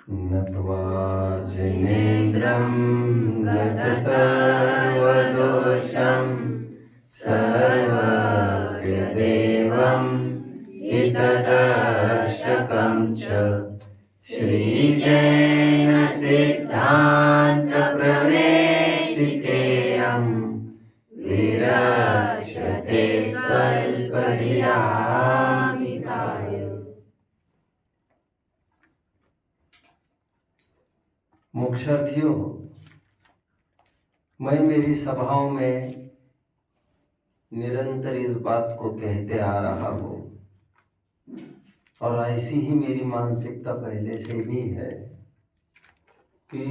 नत्वा जिनेन्द्रं गतसर्वदोषं सर्वज्ञदेवं हितदर्शकं च श्रीजैन सिद्धान्तप्रवेशिकेयं विरक्षते स्वल्पधियामिताय। मोक्षार्थियों, मैं मेरी सभाओं में निरंतर इस बात को कहते आ रहा हूँ और ऐसी ही मेरी मानसिकता पहले से भी है कि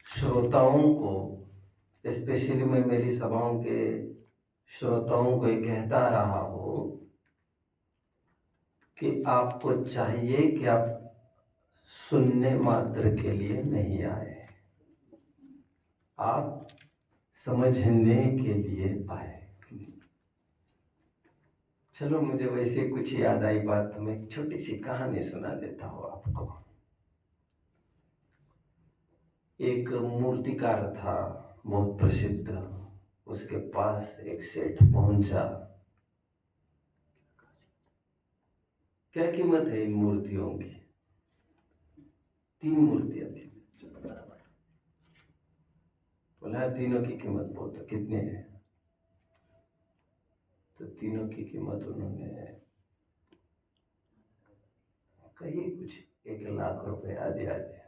श्रोताओं को, स्पेशली मैं मेरी सभाओं के श्रोताओं को ये कहता रहा हूँ कि आपको चाहिए कि आप सुनने मात्र के लिए नहीं आए, आप समझने के लिए आए। चलो, मुझे वैसे कुछ याद आई बात, तो मैं एक छोटी सी कहानी सुना देता हूँ आपको। एक मूर्तिकार था बहुत प्रसिद्ध, उसके पास एक सेठ पहुंचा। क्या कीमत है इन मूर्तियों की? 3 मूर्तियां थी। बोला तीनों की कीमत बहुत है, कितने है? तो तीनों की कीमत उन्होंने कही कुछ 1 लाख रुपए आदि आदि।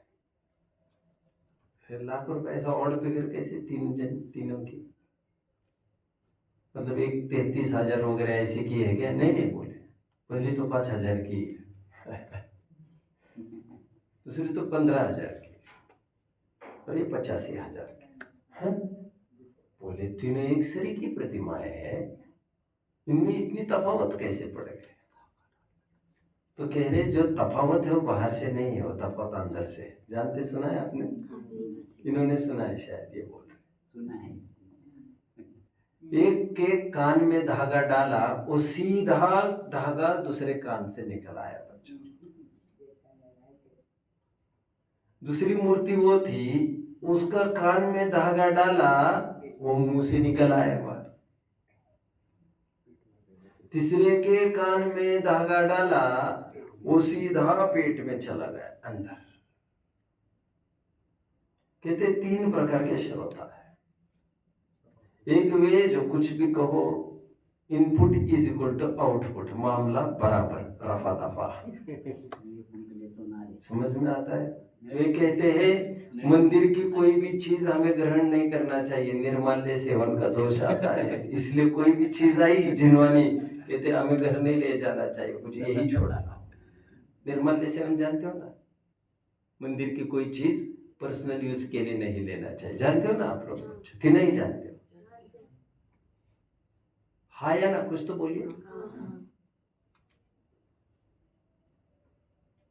फिर लाख रुपए ऐसा ऑड फिगर कैसे? तीनों की मतलब एक 33,000 वगैरह ऐसे की है क्या? नहीं नहीं बोले, पहली तो 5,000 की है, दूसरी तो 15,000 की और ये 85,000 की है। बोले तीनों एक सरी की प्रतिमाएं हैं, इनमें इतनी तफावत कैसे पड़ गए? तो कह रहे जो तफावत है वो बाहर से नहीं है, वो तफावत अंदर से। जानते, सुना है आपने? इन्होंने सुना है शायद, ये बोल रहे सुना है। एक के कान में धागा डाला, वो सीधा धागा दूसरे कान से निकल आया बच्चों। दूसरी मूर्ति वो थी, उसका कान में धागा डाला, वो मुंह से निकल आया बाहर। तीसरे के कान में धागा डाला, वो सीधा पेट में चला गया अंदर। कहते 3 प्रकार के श्रोता है। एक वे जो कुछ भी कहो, input is equal to output, मामला बराबर, रफा दफा। समझ में आता है? वे कहते हैं मंदिर की कोई भी चीज हमें ग्रहण नहीं करना चाहिए, निर्माल्य सेवन का दोष आता है, इसलिए कोई भी चीज आई जिनवानी, कहते हमें घर नहीं ले जाना चाहिए, कुछ यही छोड़ा। निर्माल्य सेवन जानते हो ना? मंदिर की कोई चीज पर्सनल यूज के लिए नहीं लेना चाहिए, जानते हो ना आप लोग कुछ कि नहीं जानते हो? हाँ या ना, कुछ तो बोलिए।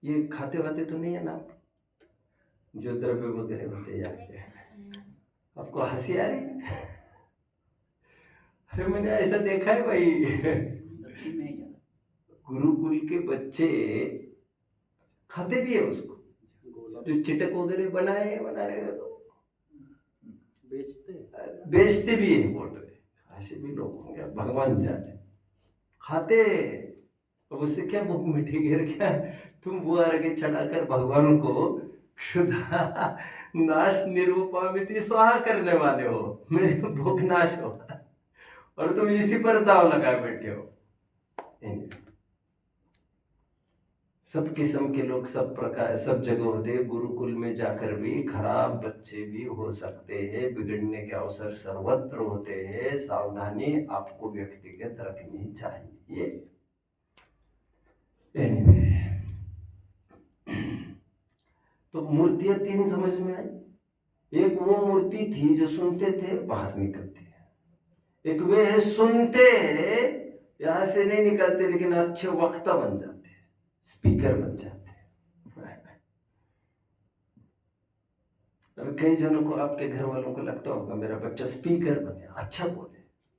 ये खाते वाते तो नहीं है ना आप, जो द्रव्य वगैरह होते जाते हैं? आपको हंसी आ रही है? अरे मैंने ऐसा देखा है भाई, गुरुकुल के बच्चे खाते भी है उसको, जो चिटक वगैरह बना रहे हो तो बेचते भी है, बोल रहे ऐसे भी लोग होंगे, भगवान जाने। खाते, अब उससे क्या भूख मिठी गिर क्या? तुम वो अर्घ्य चढ़ाकर भगवान को क्षुधा नाश निरूपमिति स्वाहा करने वाले हो, मेरी भूख नाश हो, और तुम इसी पर दाव लगाए बैठे हो। सब किस्म के लोग, सब प्रकार, सब जगह होते। गुरुकुल में जाकर भी खराब बच्चे भी हो सकते हैं, बिगड़ने के अवसर सर्वत्र होते हैं। सावधानी आपको व्यक्तिगत रखनी चाहिए। एनीवे, तो मूर्तियां 3 समझ में आई। एक वो मूर्ति थी जो सुनते थे बाहर निकलते हैं, एक वे है सुनते यहां से नहीं निकलते लेकिन अच्छे वक्ता बन जाते हैं, स्पीकर बन जाते हैं। कई जनों को, आपके घर वालों को लगता होगा मेरा बच्चा स्पीकर बने, अच्छा बोले,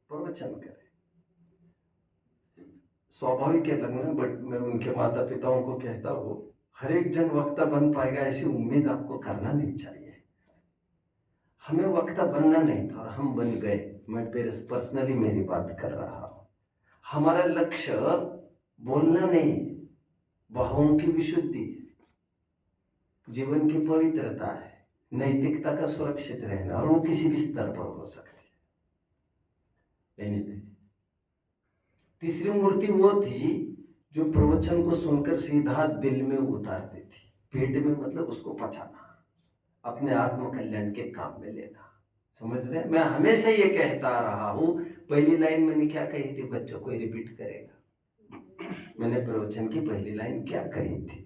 प्रवचन करे, स्वाभाविक है लगना। बट मैं उनके माता पिताओं को कहता हूँ, हर एक जन वक्ता बन पाएगा ऐसी उम्मीद आपको करना नहीं चाहिए। हमें वक्ता बनना नहीं था और हम बन गए। मैं पर्सनली मेरी बात कर रहा हूँ। हमारा लक्ष्य बोलना नहीं, भावों की विशुद्धि, जीवन की पवित्रता है, नैतिकता का सुरक्षित रहना, और वो किसी भी स्तर पर हो सकती है। anyway, तीसरी मूर्ति वो थी जो प्रवचन को सुनकर सीधा दिल में उतारती थी। पेट में मतलब उसको पचाना, अपने आत्म कल्याण के काम में लेना। समझ रहे हैं? मैं हमेशा ये कहता रहा हूं। पहली लाइन मैंने क्या कही थी? बच्चों को रिपीट करेगा। मैंने प्रवचन की पहली लाइन क्या कही थी?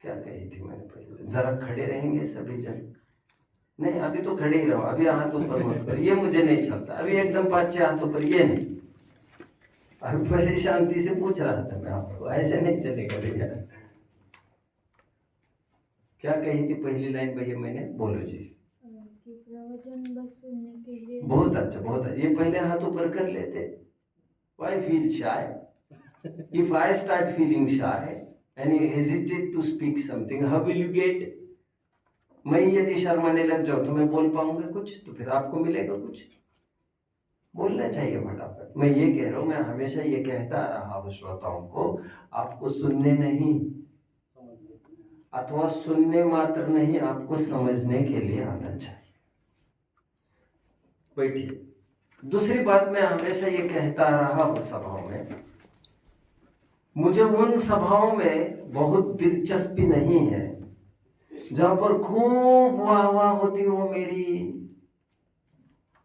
क्या कही थी मैंने पहले? जरा खड़े रहेंगे सभी जन? नहीं, अभी तो खड़े ही रहो, अभी हाथ ऊपर मत करो, ये मुझे नहीं चलता। अभी एकदम 5-6 हाथों पर, ये नहीं। अभी पहले शांति से पूछ रहा था मैं आपको, ऐसे नहीं चलेगा भैया। क्या कही थी पहली लाइन भैया मैंने? बोलो जी। प्रवचन बस सुनने के लिए। बहुत अच्छा, बहुत अच्छा। ये पहले हाथ ऊपर कर लेते। Why feel shy? If I start feeling shy and you hesitate to speak something, how will you get? मैं यदि शर्माने लग जाऊं तो मैं बोल पाऊंगा कुछ? तो फिर आपको मिलेगा कुछ? बोलना चाहिए फटाफट। मैं ये कह रहा हूं, मैं हमेशा ये कहता रहा हूं श्रोताओं को, आपको सुनने नहीं, अथवा सुनने मात्र नहीं, आपको समझने के लिए आना चाहिए। बैठिए। दूसरी बात, मैं हमेशा ये कहता रहा हूं सभाओं में, मुझे उन सभाओं में बहुत दिलचस्पी नहीं है जहां पर खूब वाह वाह होती हो मेरी,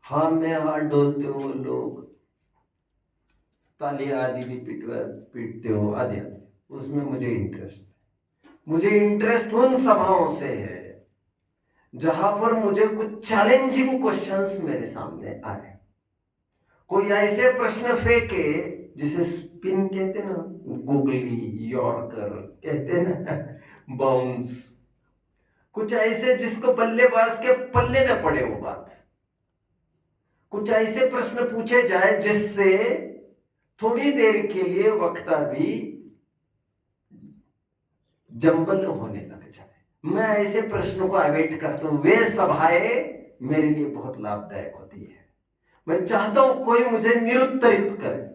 हाँ में हाथ डोलते हो लोग, तालियां आदि भी पीटते हो आदि आदि, उसमें मुझे इंटरेस्ट। मुझे इंटरेस्ट उन सभाओं से है जहां पर मुझे कुछ चैलेंजिंग क्वेश्चंस मेरे सामने आए, कोई ऐसे प्रश्न फेंके जिसे स्पिन कहते ना, गुगली, यॉर्कर कहते ना, बाउंस, कुछ ऐसे जिसको बल्लेबाज के पल्ले न पड़े वो बात। कुछ ऐसे प्रश्न पूछे जाए जिससे थोड़ी देर के लिए वक्ता भी जंबल होने लग जाए। मैं ऐसे प्रश्नों को अवॉइड करता हूं। वे सभाएं मेरे लिए बहुत लाभदायक होती है। मैं चाहता हूं कोई मुझे निरुत्तरित करे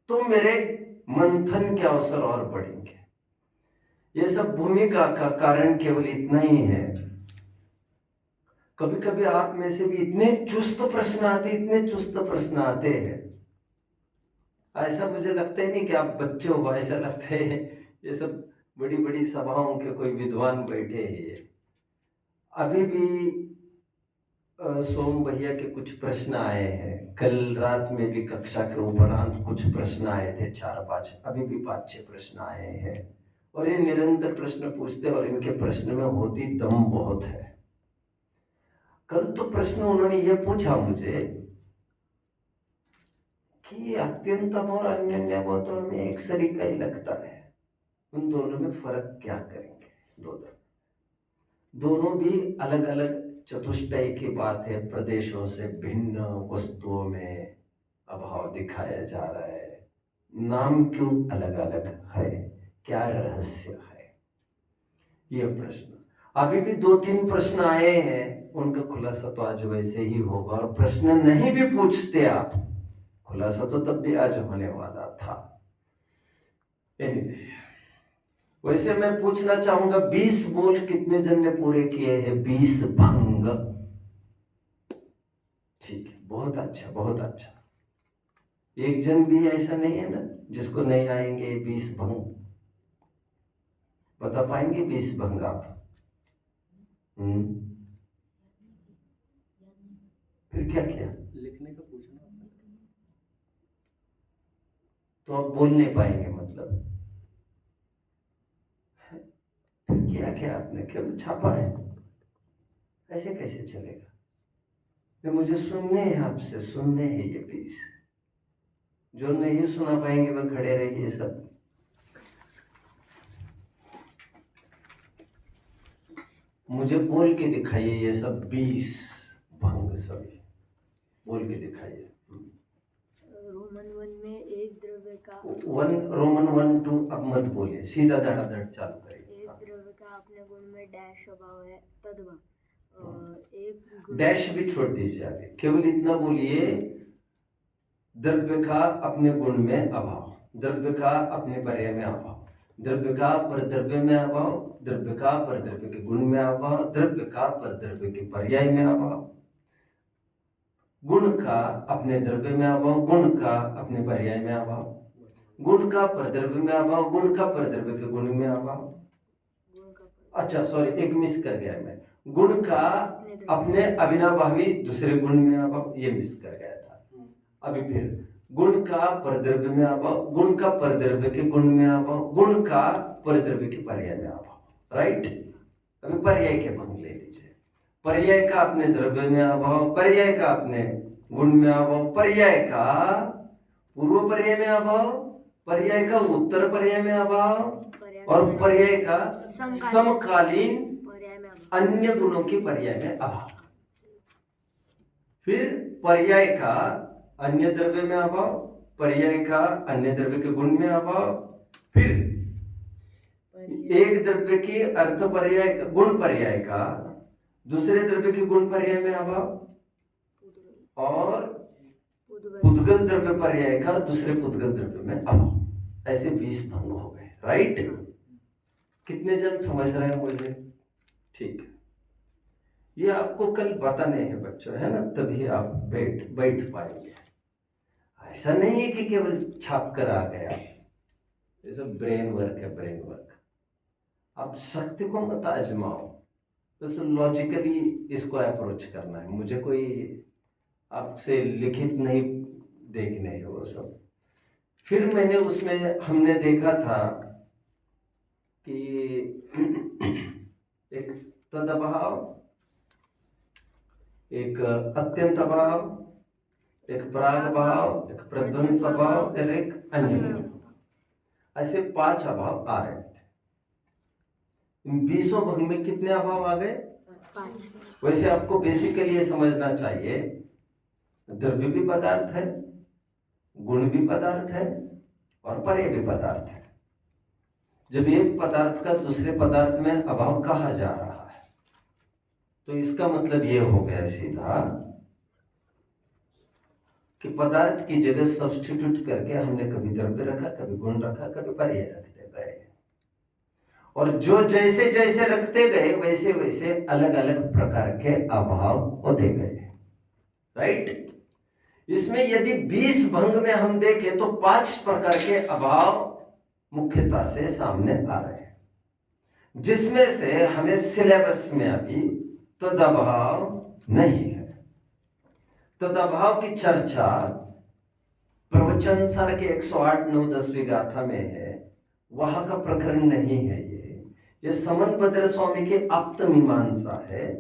तो मेरे मंथन के अवसर और बढ़ेंगे। ये सब भूमिका का कारण केवल इतना ही है, कभी कभी आप में से भी इतने चुस्त प्रश्न आते, इतने चुस्त प्रश्न आते हैं, ऐसा मुझे लगता ही नहीं कि आप बच्चे हो, ऐसा लगता है ये सब बड़ी बड़ी सभाओं के कोई विद्वान बैठे हैं। अभी भी सोम भैया के कुछ प्रश्न आए हैं, कल रात में भी कक्षा के उपरांत कुछ प्रश्न आए थे 4-5, अभी भी 5-6 प्रश्न आए हैं, और ये निरंतर प्रश्न पूछते और इनके प्रश्न में होती दम बहुत है। कल तो प्रश्न उन्होंने ये पूछा मुझे कि अत्यंतम और अन्योन्यावतरण में एक सरीका ही लगता है, उन दोनों में फर्क क्या करेंगे? दोनों भी अलग अलग चतुष्टय की बात है, प्रदेशों से भिन्न वस्तुओं में अभाव दिखाया जा रहा है, नाम क्यों अलग अलग है, क्या रहस्य है? ये प्रश्न। अभी भी 2-3 प्रश्न आए हैं, उनका खुलासा तो आज वैसे ही होगा, और प्रश्न नहीं भी पूछते आप, खुलासा तो तब भी आज होने वाला था। anyway, वैसे मैं पूछना चाहूंगा, 20 बोल कितने जन ने पूरे किए हैं? 20 भंग। ठीक है, बहुत अच्छा, बहुत अच्छा। एक जन भी ऐसा नहीं है ना जिसको नहीं आएंगे 20 भंग? बता पाएंगे 20 भंग आप? फिर क्या किया? लिखने का पूछना, तो आप बोल नहीं पाएंगे मतलब? फिर क्या आपने केवल छापा है? ऐसे कैसे चलेगा? तो मुझे सुनने हैं, आपसे सुनने हैं ये 20। जो नहीं सुना पाएंगे वह खड़े रहिए सब। मुझे बोल के दिखाइए ये सब 20 भंग, सभी बोल के दिखाइए। रोमन 1 में 1 द्रव्य का रोमन 1-2 अब मत बोलिए, सीधा धड़ाधड़ चालू करिए। एक द्रव्य का अपने गुण में डैश अभाव है तद्वा एक गुण डैश भी छोड़ दीजिए आगे, केवल इतना बोलिए, द्रव्य का अपने गुण में अभाव, द्रव्य का अपने पर्याय में अभाव, द्रव्य का परद्रव्य में अभाव, द्रव्य का परद्रव्य के गुण में अभाव, द्रव्य का परद्रव्य के पर्याय में अभाव, गुण का अपने द्रव्य में अभाव, गुण का अपने पर्याय में अभाव, गुण का परद्रव्य में अभाव, गुण का परद्रव्य के गुण में अभाव। गुण का अच्छा सॉरी, एक मिस कर गया मैं, गुण का अपने अविनाभावी दूसरे गुण में अभाव, ये मिस कर गया था। अभी फिर गुण का परद्रव्य में अभाव, गुण का परद्रव्य के गुण में अभाव, गुण का परद्रव्य के पर्याय में अभाव। राइट, अभी पर्याय के भंग ले लीजिए, पर्याय का अपने द्रव्य में अभाव, पर्याय का अपने गुण में अभाव, पर्याय का पूर्व पर्याय में अभाव, पर्याय का उत्तर पर्याय में अभाव, और पर्याय का समकालीन पर्याय में अभाव अन्य गुणों के पर्याय में अभाव। फिर पर्याय का अन्य द्रव्य में अभाव, पर्याय का अन्य द्रव्य के गुण में अभाव, फिर एक द्रव्य की अर्थ पर्याय गुण पर्याय का दूसरे द्रव्य के गुण पर्याय में अभाव, और पुद्गल द्रव्य पर्याय का दूसरे पुद्गल द्रव्य में अभाव। ऐसे 20 भंग हो गए। राइट, कितने जन समझ रहे हैं मुझे? ठीक है, ये आपको कल बताने हैं बच्चों, है ना, तभी आप बैठ पाएंगे। ऐसा नहीं है कि केवल छाप कर आ गया, ये सब ब्रेन वर्क है, ब्रेन वर्क। आप शक्ति को मत आजमाओ, तो लॉजिकली इसको अप्रोच करना है। मुझे कोई आपसे लिखित नहीं देखने है वो सब। फिर मैंने उसमें हमने देखा था कि एक तदभाव, एक अत्यंत अभाव, एक प्राग भाव, एक प्रध्वंस भाव और एक अन्य भाव। ऐसे 5 अभाव आ रहे थे। इन 20 भंग में कितने अभाव आ गए? 5। वैसे आपको बेसिकली ये समझना चाहिए, द्रव्य भी पदार्थ है, गुण भी पदार्थ है, और पर्याय भी पदार्थ है। जब एक पदार्थ का दूसरे पदार्थ में अभाव कहा जा रहा है, तो इसका मतलब ये हो गया सीधा कि पदार्थ की जगह सब्स्टिट्यूट करके हमने कभी द्रव्य रखा, कभी गुण रखा, कभी पर्याय रखते गए, और जो जैसे जैसे रखते गए वैसे वैसे अलग अलग प्रकार के अभाव होते गए। राइट, इसमें यदि 20 भंग में हम देखें तो 5 प्रकार के अभाव मुख्यता से सामने आ रहे हैं, जिसमें से हमें सिलेबस में अभी तदभाव नहीं है। तदभाव की चर्चा प्रवचन सार के 108, 9, 10वीं गाथा में है, वहां का प्रकरण नहीं है। ये समनभद्र स्वामी की आप्त मीमांसा है,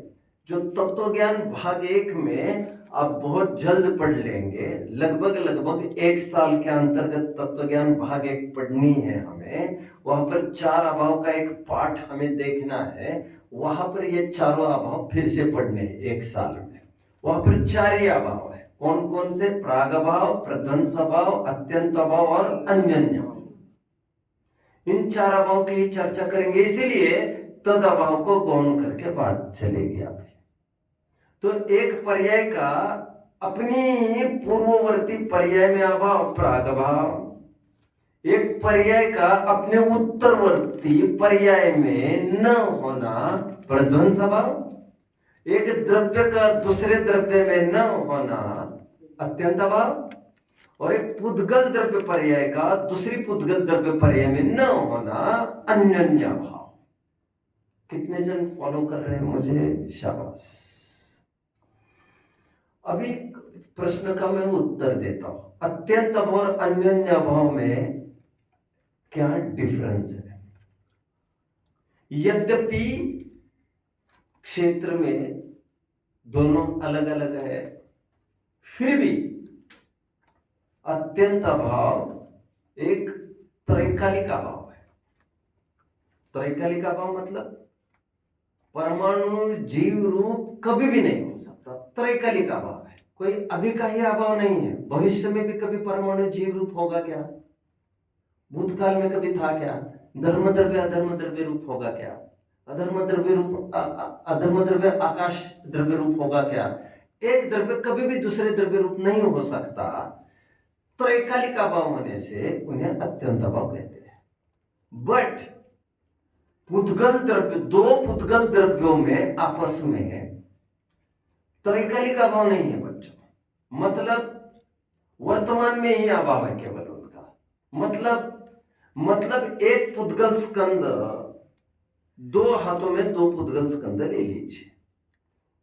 जो तत्व ज्ञान भाग 1 में आप बहुत जल्द पढ़ लेंगे। लगभग 1 साल के अंतर्गत तत्व ज्ञान भाग 1 पढ़नी है हमें। वहां पर 4 अभाव का एक पाठ हमें देखना है। वहां पर ये चारों अभाव फिर से पढ़ने हैं 1 साल में। वहां पर 4 ही अभाव है। कौन कौन से? प्राग अभाव, प्रध्वंस अभाव, अत्यंत अभाव और अन्योन्य अभाव। इन 4 अभाव की चर्चा करेंगे, इसीलिए तद अभाव को गौण करके बात चलेगी आपकी। तो एक पर्याय का अपनी ही पूर्ववर्ती पर्याय में अभाव, प्राग अभाव। एक पर्याय का अपने उत्तरवर्ती पर्याय में न होना, प्रध्वंस अभाव। एक द्रव्य का दूसरे द्रव्य में न होना, अत्यंत अभाव। और एक पुद्गल द्रव्य पर्याय का दूसरी पुद्गल द्रव्य पर्याय में न होना, अन्योन्य भाव। कितने जन फॉलो कर रहे हैं मुझे? शाबाश। अभी प्रश्न का मैं उत्तर देता हूं। अत्यंत अभाव और अन्योन्य भाव में क्या डिफरेंस है? यद्यपि क्षेत्र में दोनों अलग अलग है, फिर भी अत्यंत अभाव एक त्रैकालिक अभाव है। त्रैकालिक अभाव मतलब परमाणु जीव रूप कभी भी नहीं हो सकता, त्रैकालिक अभाव है। कोई अभी का ही अभाव नहीं है। भविष्य में भी कभी परमाणु जीव रूप होगा क्या? भूतकाल में कभी था क्या? धर्म द्रव्य अधर्म द्रव्य रूप होगा क्या? अधर्म द्रव्य रूप अधर्म द्रव्य आकाश द्रव्य रूप होगा क्या? एक द्रव्य कभी भी दूसरे द्रव्य रूप नहीं हो सकता। त्रैकालिक अभाव होने से उन्हें अत्यंत अभाव कहते हैं। बट पुद्गल द्रव्य, दो पुद्गल द्रव्यों में आपस में त्रैकालिक अभाव नहीं है बच्चों। मतलब वर्तमान में ही अभाव है केवल उनका। मतलब एक पुद्गल स्कंद, दो हाथों में दो पुद्गल स्कंद ले लीजिए,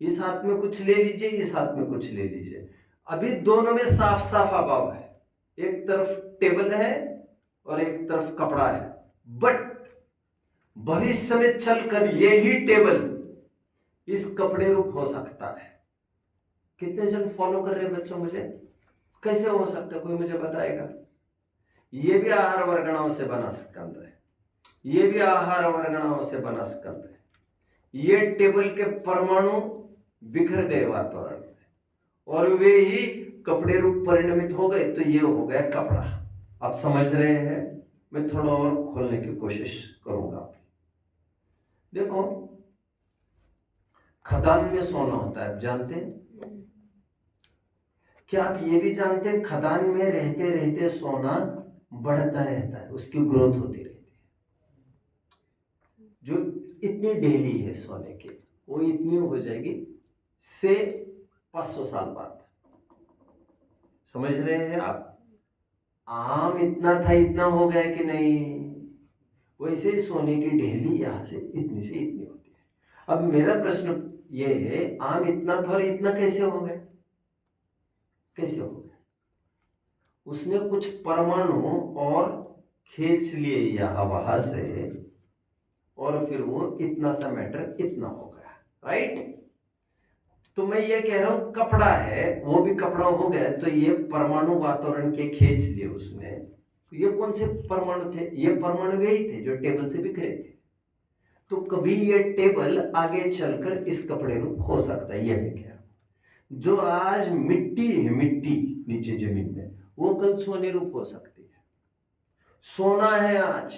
इस हाथ में कुछ ले लीजिए, इस हाथ में कुछ ले लीजिए। अभी दोनों में साफ साफ अभाव है। एक तरफ टेबल है और एक तरफ कपड़ा है। बट भविष्य में चलकर यही टेबल इस कपड़े रूप हो सकता है। कितने जन फॉलो कर रहे हैं बच्चों मुझे? कैसे हो सकता है, कोई मुझे बताएगा? ये भी आहार वर्गणाओं से बना स्कंद है, ये भी आहार वर्गणाओं से बना स्कंद है। ये टेबल के परमाणु बिखर गए वातावरण में और वे ही कपड़े रूप परिणमित हो गए, तो ये हो गया कपड़ा। आप समझ रहे हैं? मैं थोड़ा और खोलने की कोशिश करूंगा। देखो, खदान में सोना होता है, आप जानते हैं? क्या आप ये भी जानते हैं खदान में रहते रहते सोना बढ़ता रहता है, उसकी ग्रोथ होती रहती है। जो इतनी डेली है सोने की, वो इतनी हो जाएगी से 500 साल बाद। समझ रहे हैं आप? आम इतना था, इतना हो गया कि नहीं? वैसे ही सोने की ढेली यहां से इतनी होती है। अब मेरा प्रश्न ये है, आम इतना था और इतना कैसे हो गया? कैसे हो गया? उसने कुछ परमाणु और खींच लिए या वहां से, और फिर वो इतना सा मैटर इतना हो गया, राइट? तो मैं ये कह रहा हूं, कपड़ा है, वो भी कपड़ा हो गया, तो ये परमाणु वातावरण के खींच लिए उसने। ये कौन से परमाणु थे? ये परमाणु यही थे जो टेबल से बिखरे थे। तो कभी ये टेबल आगे चलकर इस कपड़े रूप हो सकता है, ये मैं कह रहा हूं। जो आज मिट्टी है, मिट्टी नीचे जमीन में, वो कल सोने रूप हो सकती है। सोना है आज,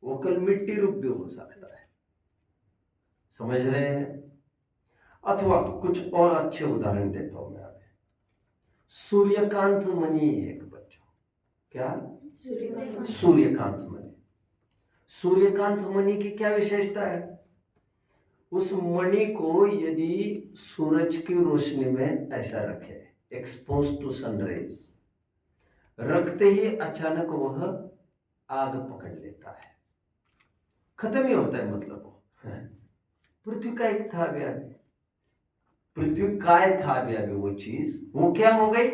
वो कल मिट्टी रूप भी हो सकता है। समझ रहे हैं? अथवा कुछ और अच्छे उदाहरण देता हूं मैं अभी। सूर्यकांत मणि है एक बच्चों, क्या? सूर्यकांत मणि। सूर्यकांत मणि की क्या विशेषता है? उस मणि को यदि सूरज की रोशनी में ऐसा रखे, एक्सपोज टू सनराइज, रखते ही अचानक वह आग पकड़ लेता है, खत्म ही होता है। मतलब वो पृथ्वी का एक था अभी, पृथ्वी काय था अभी वो चीज, वो क्या हो गई?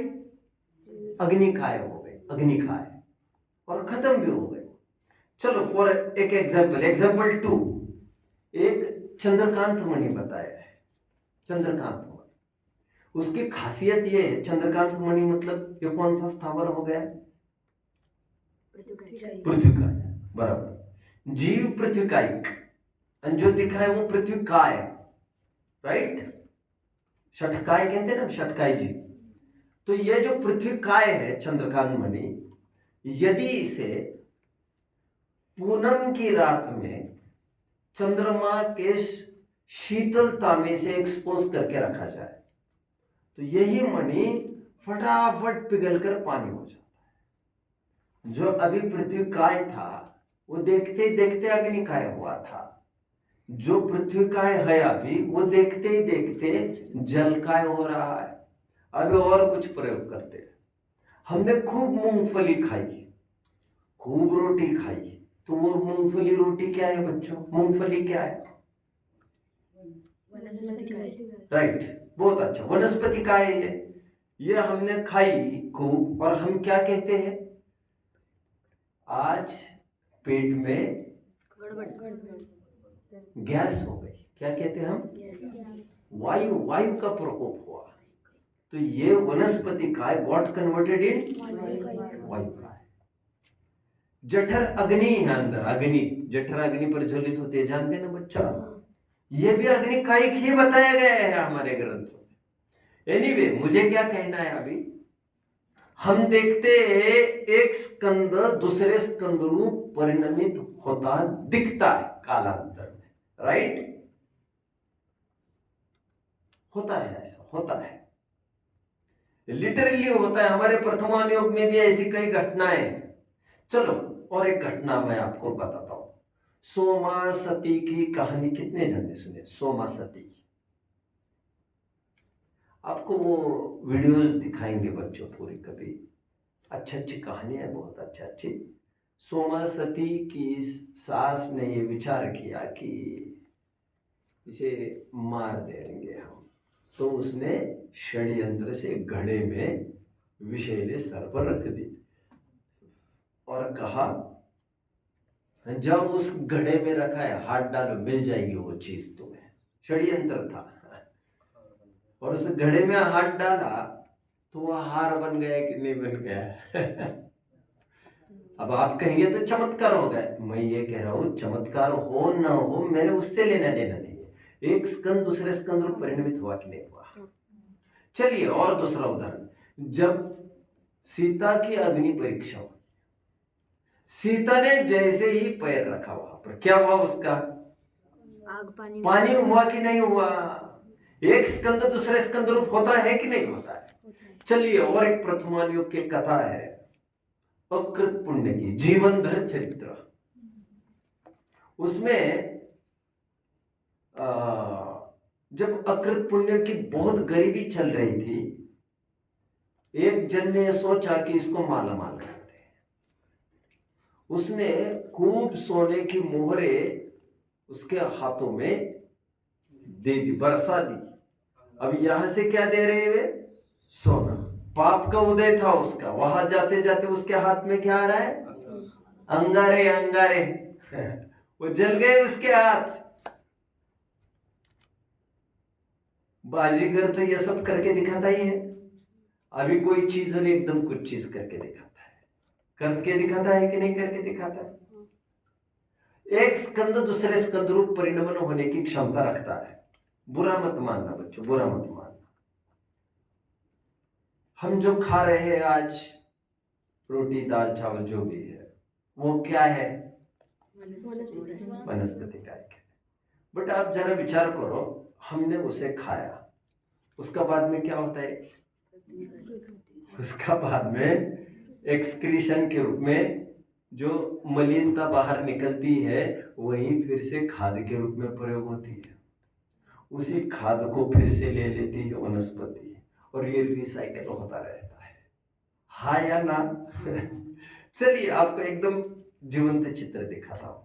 अग्निकाय हो गई, अग्निकाय, और खत्म भी हो गई। चलो फॉर एक एग्जाम्पल 2, एक चंद्रकांत मणि बताया है। चंद्रकांत मणि, उसकी खासियत ये है, चंद्रकांत मणि मतलब ये कौन सा स्थावर हो गया? पृथ्वी का, बराबर। जीव पृथ्वीकायिक, जो दिख रहा है वो पृथ्वी काय, राइट? षटकाय कहते हैं ना, षटकाय जी। तो ये जो पृथ्वी काय है चंद्रकांत मणि, यदि इसे पूनम की रात में चंद्रमा के शीतलता में से एक्सपोज करके रखा जाए, तो यही मणि फटाफट पिघलकर पानी हो जाता है। जो अभी पृथ्वी काय था, वो देखते ही देखते अग्निकाय हुआ था। जो पृथ्वी काय है अभी, वो देखते ही देखते जल काय हो रहा है। अभी और कुछ प्रयोग करते हैं। हमने खूब मूंगफली खाई, खूब रोटी खाई, तो वो मूंगफली रोटी क्या है बच्चों? मूंगफली क्या है? राइट, बहुत अच्छा, वनस्पति काय है ये हमने खाई खूब, और हम क्या कहते हैं? आज पेट में गैस हो गई, क्या कहते हैं हम? वायु का प्रकोप हुआ। तो ये वनस्पति काय गॉट कन्वर्टेड इन वायु काय। जठर अग्नि है अंदर, अग्नि, जठर अग्नि पर ज्वलित होते हैं, जानते ना बच्चा? ये भी अग्नि कायिक ही बताया गया है हमारे ग्रंथों में। एनीवे, मुझे क्या कहना है अभी, हम देखते हैं एक स्कंद दूसरे स्कंद रूप परिणमित होता दिखता है कालांतर में, राइट? होता है, ऐसा होता है, लिटरली होता है। हमारे प्रथमान योग में भी ऐसी कई घटनाएं। चलो और एक घटना मैं आपको बताता हूं। सोमा सती की कहानी कितने जन ने सुने? सोमा सती, आपको वो वीडियोस दिखाएंगे बच्चों पूरी, कभी अच्छी अच्छी कहानी है, बहुत अच्छी। सोमा सती की सास ने ये विचार किया कि इसे मार देंगे हम, तो उसने षड्यंत्र से घड़े में विषैले सर्प रख दी और कहा जब उस घड़े में रखा है हाथ डालो मिल जाएगी वो चीज तुम्हें। षड्यंत्र था। और उस घड़े में हाथ डाला तो वह हार बन गया कि नहीं बन गया? अब आप कहेंगे तो चमत्कार हो गए। मैं ये कह रहा हूं चमत्कार हो ना हो मैंने उससे लेना देना नहीं है। एक स्कंद दूसरे स्कंद में परिणमित हुआ कि नहीं हुआ? चलिए और दूसरा उदाहरण, जब सीता की अग्नि परीक्षा हुई, सीता ने जैसे ही पैर रखा वहां पर, क्या हुआ उसका? आग पानी पानी हुआ कि नहीं हुआ? एक स्कंद दूसरे स्कंद रूप होता है कि नहीं होता है? चलिए और एक प्रथमान युग की कथा है, अकृत पुण्य की, जीवनधर चरित्र। उसमें जब अकृत पुण्य की बहुत गरीबी चल रही थी, एक जन ने सोचा कि इसको माला माल करते हैं। उसने खूब सोने की मोहरे उसके हाथों में दे दी, बरसा दी। अब यहां से क्या दे रहे वे? सोना। पाप का उदय था उसका, वहां जाते जाते उसके हाथ में क्या आ रहा है? अंगारे अंगारे। वो जल गए उसके हाथ। बाजीगर तो ये सब करके दिखाता ही है। अभी कोई चीज और एकदम कुछ चीज करके दिखाता है, करके दिखाता है कि नहीं करके दिखाता है? एक स्कंद दूसरे स्कंद रूप परिणमन होने की क्षमता रखता है। बुरा मत मानना बच्चों, बुरा मत मानना। हम जो खा रहे हैं आज, रोटी दाल चावल जो भी है, वो क्या है? वनस्पति का है। बट आप जरा विचार करो, हमने उसे खाया, उसका बाद में क्या होता है? उसका बाद में एक्सक्रीशन के रूप में जो मलिनता बाहर निकलती है, वही फिर से खाद के रूप में प्रयोग होती है। उसी खाद को फिर से ले लेती है वनस्पति, और ये रिसाइकल होता रहता है। हाँ या ना? चलिए आपको एकदम जीवंत चित्र दिखाता हूं।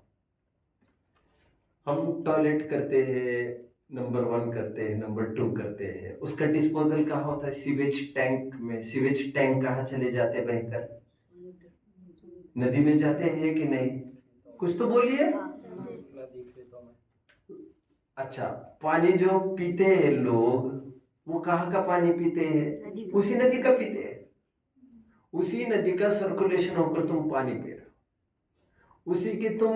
हम टॉयलेट करते हैं, नंबर 1 करते हैं, नंबर 2 करते हैं, उसका डिस्पोजल कहाँ होता है? सीवेज टैंक में। सीवेज टैंक कहाँ चले जाते हैं बहकर? नदी में जाते हैं कि नहीं? कुछ तो बोलिए। अच्छा, पानी जो पीते हैं लोग, वो कहाँ का पानी पीते हैं? उसी नदी का पीते हैं। उसी नदी का सर्कुलेशन होकर तुम पानी पी रहे हो, उसी की तुम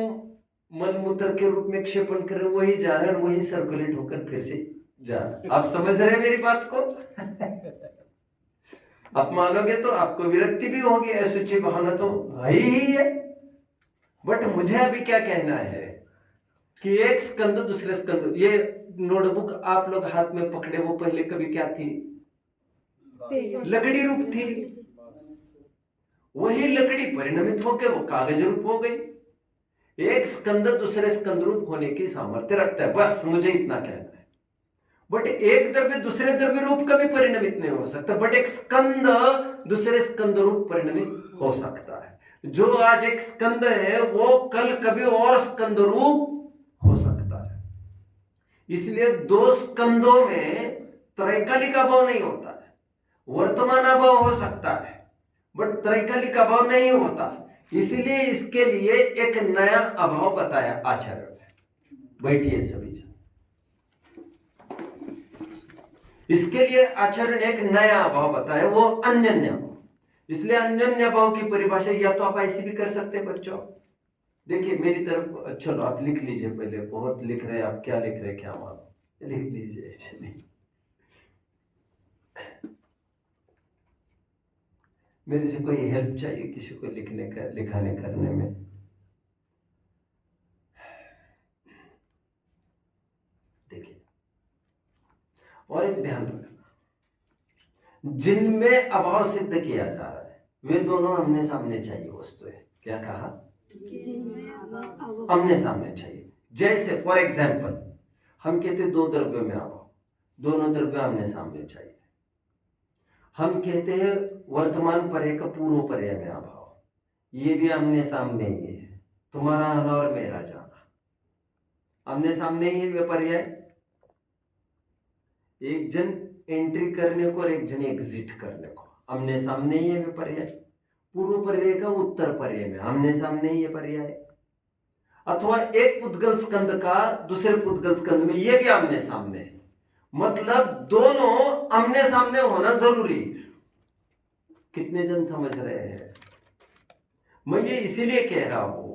मलमूत्र के रूप में क्षेपण कर रहे हो, वही जा रहा है और वही सर्कुलेट होकर फिर से जा रहा है। आप समझ रहे हैं मेरी बात को? आप मानोगे तो आपको विरक्ति भी होगी, असुचि भावना तो है ही है। बट मुझे अभी क्या कहना है कि एक स्कंद दूसरे स्कंद, ये नोटबुक आप लोग हाथ में पकड़े, वो पहले कभी क्या थी? लकड़ी रूप थी। वही लकड़ी परिणमित होकर वो कागज रूप हो गई। एक स्कंद दूसरे स्कंद रूप होने की सामर्थ्य रखता है, बस मुझे इतना कहना है। बट एक द्रव्य दूसरे द्रव्य रूप का भी परिणमित नहीं हो सकता, बट एक स्कंद दूसरे स्कंद रूप परिणमित हो सकता है। जो आज एक स्कंद है वो कल कभी और स्कंद रूप हो सकता है। इसलिए दो स्कंदों में त्रैकालिक अभाव नहीं होता है। वर्तमान अभाव हो सकता है बट त्रैकालिक अभाव नहीं होता। इसलिए इसके लिए एक नया अभाव बताया आचार्य ने। बैठिए सभी जन। इसके लिए आचार्य ने एक नया अभाव बताया, वो अन्योन्य भाव। इसलिए अन्योन्य भाव की परिभाषा या तो आप ऐसी भी कर सकते हैं बच्चों। देखिए मेरी तरफ, चलो आप लिख लीजिए, पहले बहुत लिख रहे हैं आप, क्या लिख रहे हैं क्या मालूम, लिख लीजिए। चलिए मेरे से कोई हेल्प चाहिए किसी को लिखाने करने में? देखिए, और एक ध्यान रखना, जिनमें अभाव सिद्ध किया जा रहा है वे दोनों आमने सामने चाहिए वस्तुएं। क्या कहा? आमने सामने चाहिए। जैसे फॉर एग्जाम्पल हम कहते दो द्रव्य में अभाव, दोनों द्रव्य आमने सामने चाहिए। हम कहते हैं वर्तमान पर्याय का पूर्व पर्याय में अभाव, ये भी आमने सामने ही है। तुम्हारा आना और मेरा जाना आमने सामने ही है पर्याय। एक जन एंट्री करने को और एक जन एग्जिट करने को आमने सामने ही है पर्याय। पूर्व पर्याय का उत्तर पर्याय में आमने सामने ही है पर्याय। अथवा एक पुद्गल स्कंद का दूसरे पुद्गल स्कंद में ये भी आमने सामने है। मतलब दोनों आमने सामने होना जरूरी है। कितने जन समझ रहे हैं? मैं ये इसीलिए कह रहा हूं,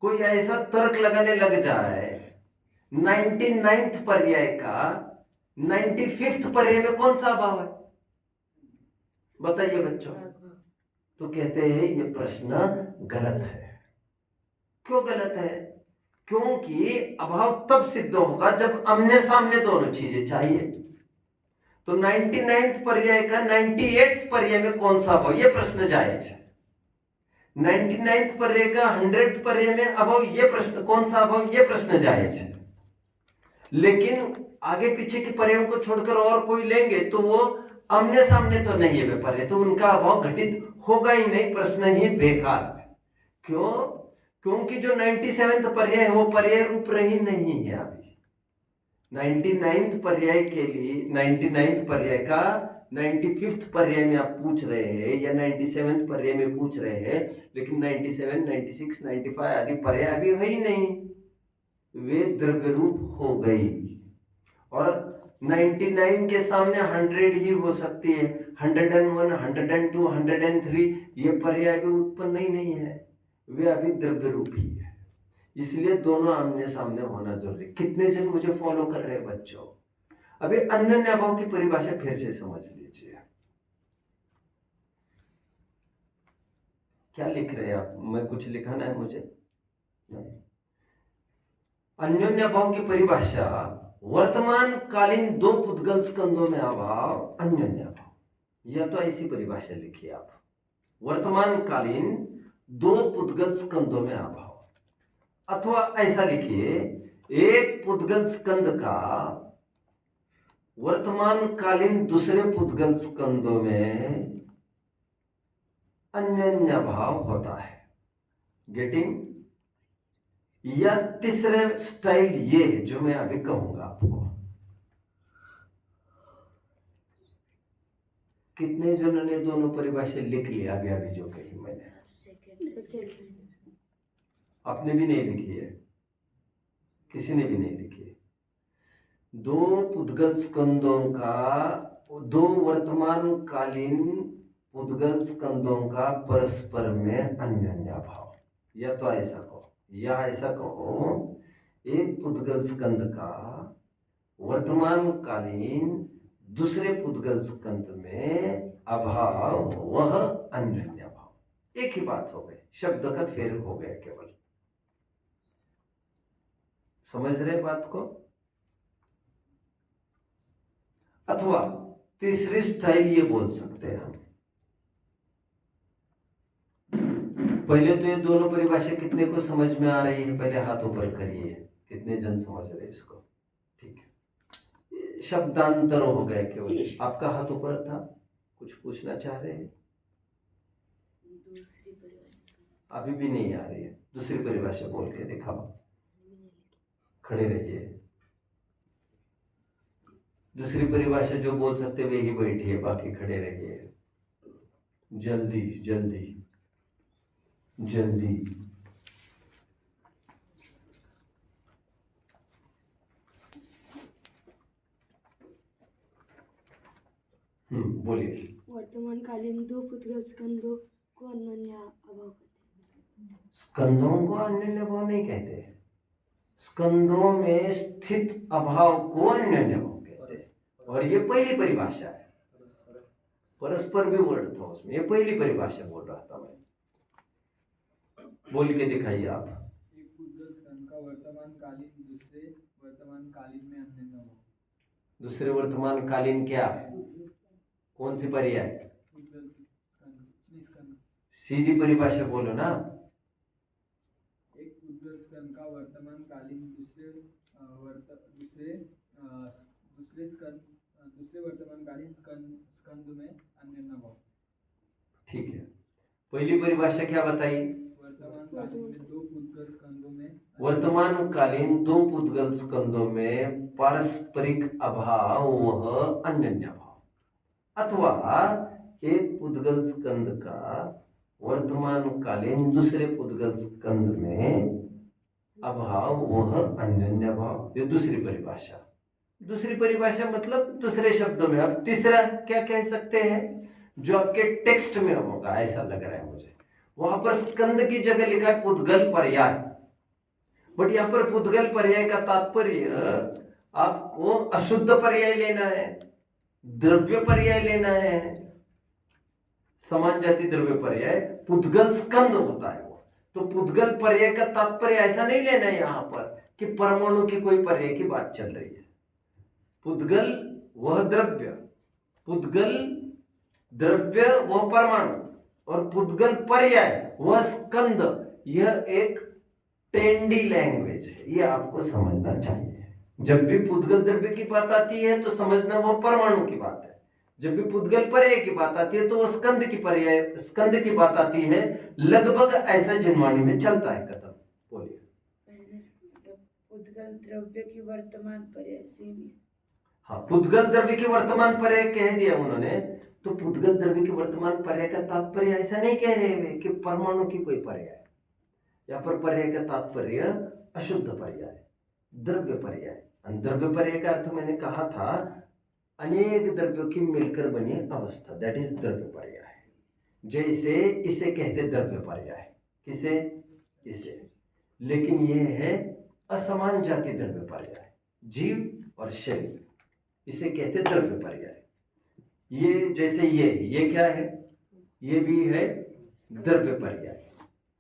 कोई ऐसा तर्क लगाने लग जाए 99th पर्याय का 95th पर्याय में कौन सा अभाव है बताइए बच्चों? तो कहते हैं ये प्रश्न गलत है। क्यों गलत है? क्योंकि अभाव तब सिद्ध होगा जब आमने सामने दोनों चीजें चाहिए। तो 99th पर्याय का 98th पर्याय में कौन सा अभाव, ये प्रश्न जायज है। 99th पर्याय का 100th पर्याय में अभाव, ये प्रश्न कौन सा अभाव, ये प्रश्न जायज है। लेकिन आगे पीछे के पर्यायों को छोड़कर और कोई लेंगे तो वो आमने सामने तो नहीं है पर्याय, तो उनका अभाव घटित होगा ही नहीं, प्रश्न ही बेकार है। क्यों? क्योंकि जो 97th पर्याय है वो पर्याय रूप रही नहीं है। अभी 99th पर्याय के लिए 99th पर्याय का 95th पर्याय में आप पूछ रहे हैं या 97th पर्याय में पूछ रहे हैं, लेकिन 97, 96, 95 आदि पर्याय अभी है ही नहीं, वे द्रव्य रूप हो गई। और 99 के सामने 100 ही हो सकती है, 101, 102, 103 ये पर्याय भी उत्पन्न ही नहीं है, वे अभी द्रव्य रूप ही है। इसलिए दोनों आमने सामने होना जरूरी। कितने जन मुझे फॉलो कर रहे हैं बच्चों? अभी अन्योन्य अभाव की परिभाषा फिर से समझ लीजिए। क्या लिख रहे हैं आप? मैं कुछ लिखाना है मुझे? अन्योन्य अभाव की परिभाषा, वर्तमान कालीन दो पुद्गल स्कंदों में अभाव अन्योन्य अभाव। यह तो ऐसी परिभाषा लिखिए आप, वर्तमान कालीन दो पुद्गल स्कंदों में अभाव। अथवा ऐसा लिखिए, एक पुद्गल स्कंद का वर्तमान कालीन दूसरे पुद्गल स्कंदों में अन्योन्य भाव होता है। गेटिंग? या तीसरे स्टाइल ये है जो मैं अभी कहूंगा आपको। कितने जनों ने दोनों परिभाषा लिख लिया अभी जो कही मैंने? आपने भी नहीं लिखी है, किसी ने भी नहीं लिखी है। दो पुद्गल स्कंदों का, दो वर्तमान कालीन पुद्गल स्कंदों का परस्पर में अन्योन्य भाव, या तो ऐसा कहो या ऐसा कहो, एक पुद्गल स्कंद का वर्तमान कालीन दूसरे पुद्गल स्कंद में अभाव, वह अन्योन्य भाव। एक ही बात हो गई, शब्द का फेर हो गया केवल। समझ रहे बात को? अथवा तीसरी स्टाइल ये बोल सकते हैं हम, पहले तो ये दोनों परिभाषा कितने को समझ में आ रही है? पहले हाथ ऊपर करिए, कितने जन समझ रहे इसको? ठीक है, शब्दांतर हो गए केवल। आपका हाथ ऊपर था, कुछ पूछना चाह रहे हैं? अभी भी नहीं आ रही है? दूसरी परिभाषा बोल के दिखाओ, खड़े रहिए। दूसरी परिभाषा जो बोल सकते वे ही बैठिए, बाकी खड़े रहिए। जल्दी जल्दी जल्दी। बोलिए। वर्तमान कालीन दो पुद्गल स्कंदों को अन्योन्य अभाव कहते हैं। स्कंदों को अन्योन्य अभाव नहीं कहते, स्कंदों में स्थित अभाव को अन्योन्य अभाव कहते हैं। और ये पहली परिभाषा है, परस्पर भी वर्ड था उसमें, ये पहली परिभाषा बोल रहा था मैं। बोल के दिखाइए आप। एक पूर्वज स्कंद का वर्तमान कालीन दूसरे वर्तमान कालीन में अन्य न हो। दूसरे वर्तमान कालीन क्या, कौन सी पर्याय? पूर्वज स्कंद, निस्कंद। सीधी परिभाषा बोलो ना। एक पूर्वज स्कंद का वर्तमान कालीन दूसरे वर्तमान कालीन स्कंद में अन्य न हो। ठीक है, पहली परिभाषा क्या बताई? वर्तमान कालीन में दो पूर्वज स्कंदों में वर्तमान कालीन दो पुद्गल स्कंदों में पारस्परिक अभाव वह अन्योन्य भाव, अथवा एक पुद्गल स्कंद का वर्तमान कालीन दूसरे पुद्गल स्कंद में अभाव वह अन्योन्य भाव, ये दूसरी परिभाषा। दूसरी परिभाषा मतलब दूसरे शब्दों में। अब तीसरा क्या कह सकते हैं, जो आपके टेक्स्ट में होगा ऐसा लग रहा है मुझे, वहां पर स्कंद की जगह लिखा है पुद्गल पर्याय, बट यहाँ पर पुद्गल पर्याय का तात्पर्य आपको अशुद्ध पर्याय लेना है, द्रव्य पर्याय लेना है। समान जाति द्रव्य पर्याय पुद्गल स्कंद होता है वो, तो पुद्गल पर्याय का तात्पर्य ऐसा नहीं लेना है यहाँ पर कि परमाणु की कोई पर्याय की बात चल रही है। पुद्गल वह द्रव्य, पुद्गल द्रव्य वह परमाणु, और पुद्गल पर्याय वह स्कंद। यह एक ट्रेंडी लैंग्वेज है, ये आपको समझना चाहिए। जब भी पुद्गल द्रव्य की बात आती है तो समझना वह परमाणु की बात है, जब भी पुद्गल पर्याय की बात आती है तो वह स्कंद की बात आती है। लगभग ऐसा जिनवाणी में चलता है कथन। बोलिए। पुद्गल द्रव्य की वर्तमान पर्याय सेम है। हाँ, पुद्गल द्रव्य की वर्तमान पर्याय कह दिया उन्होंने, तो पुद्गल द्रव्य की वर्तमान पर्याय का तात्पर्य ऐसा नहीं कह रहे हुए कि परमाणु की कोई पर्याय। यहाँ पर पर्याय का तात्पर्य अशुद्ध पर्याय, द्रव्य पर्याय। द्रव्य पर्याय का अर्थ मैंने कहा था अनेक द्रव्यों की मिलकर बनी अवस्था, दैट इज द्रव्य पर्याय। जैसे इसे कहते द्रव्य पर्याय, किसे? इसे। लेकिन यह है असमान जाति द्रव्य पर्याय, जीव और शरीर, इसे कहते द्रव्य पर्याय। ये जैसे ये क्या है, ये भी है द्रव्य पर्याय।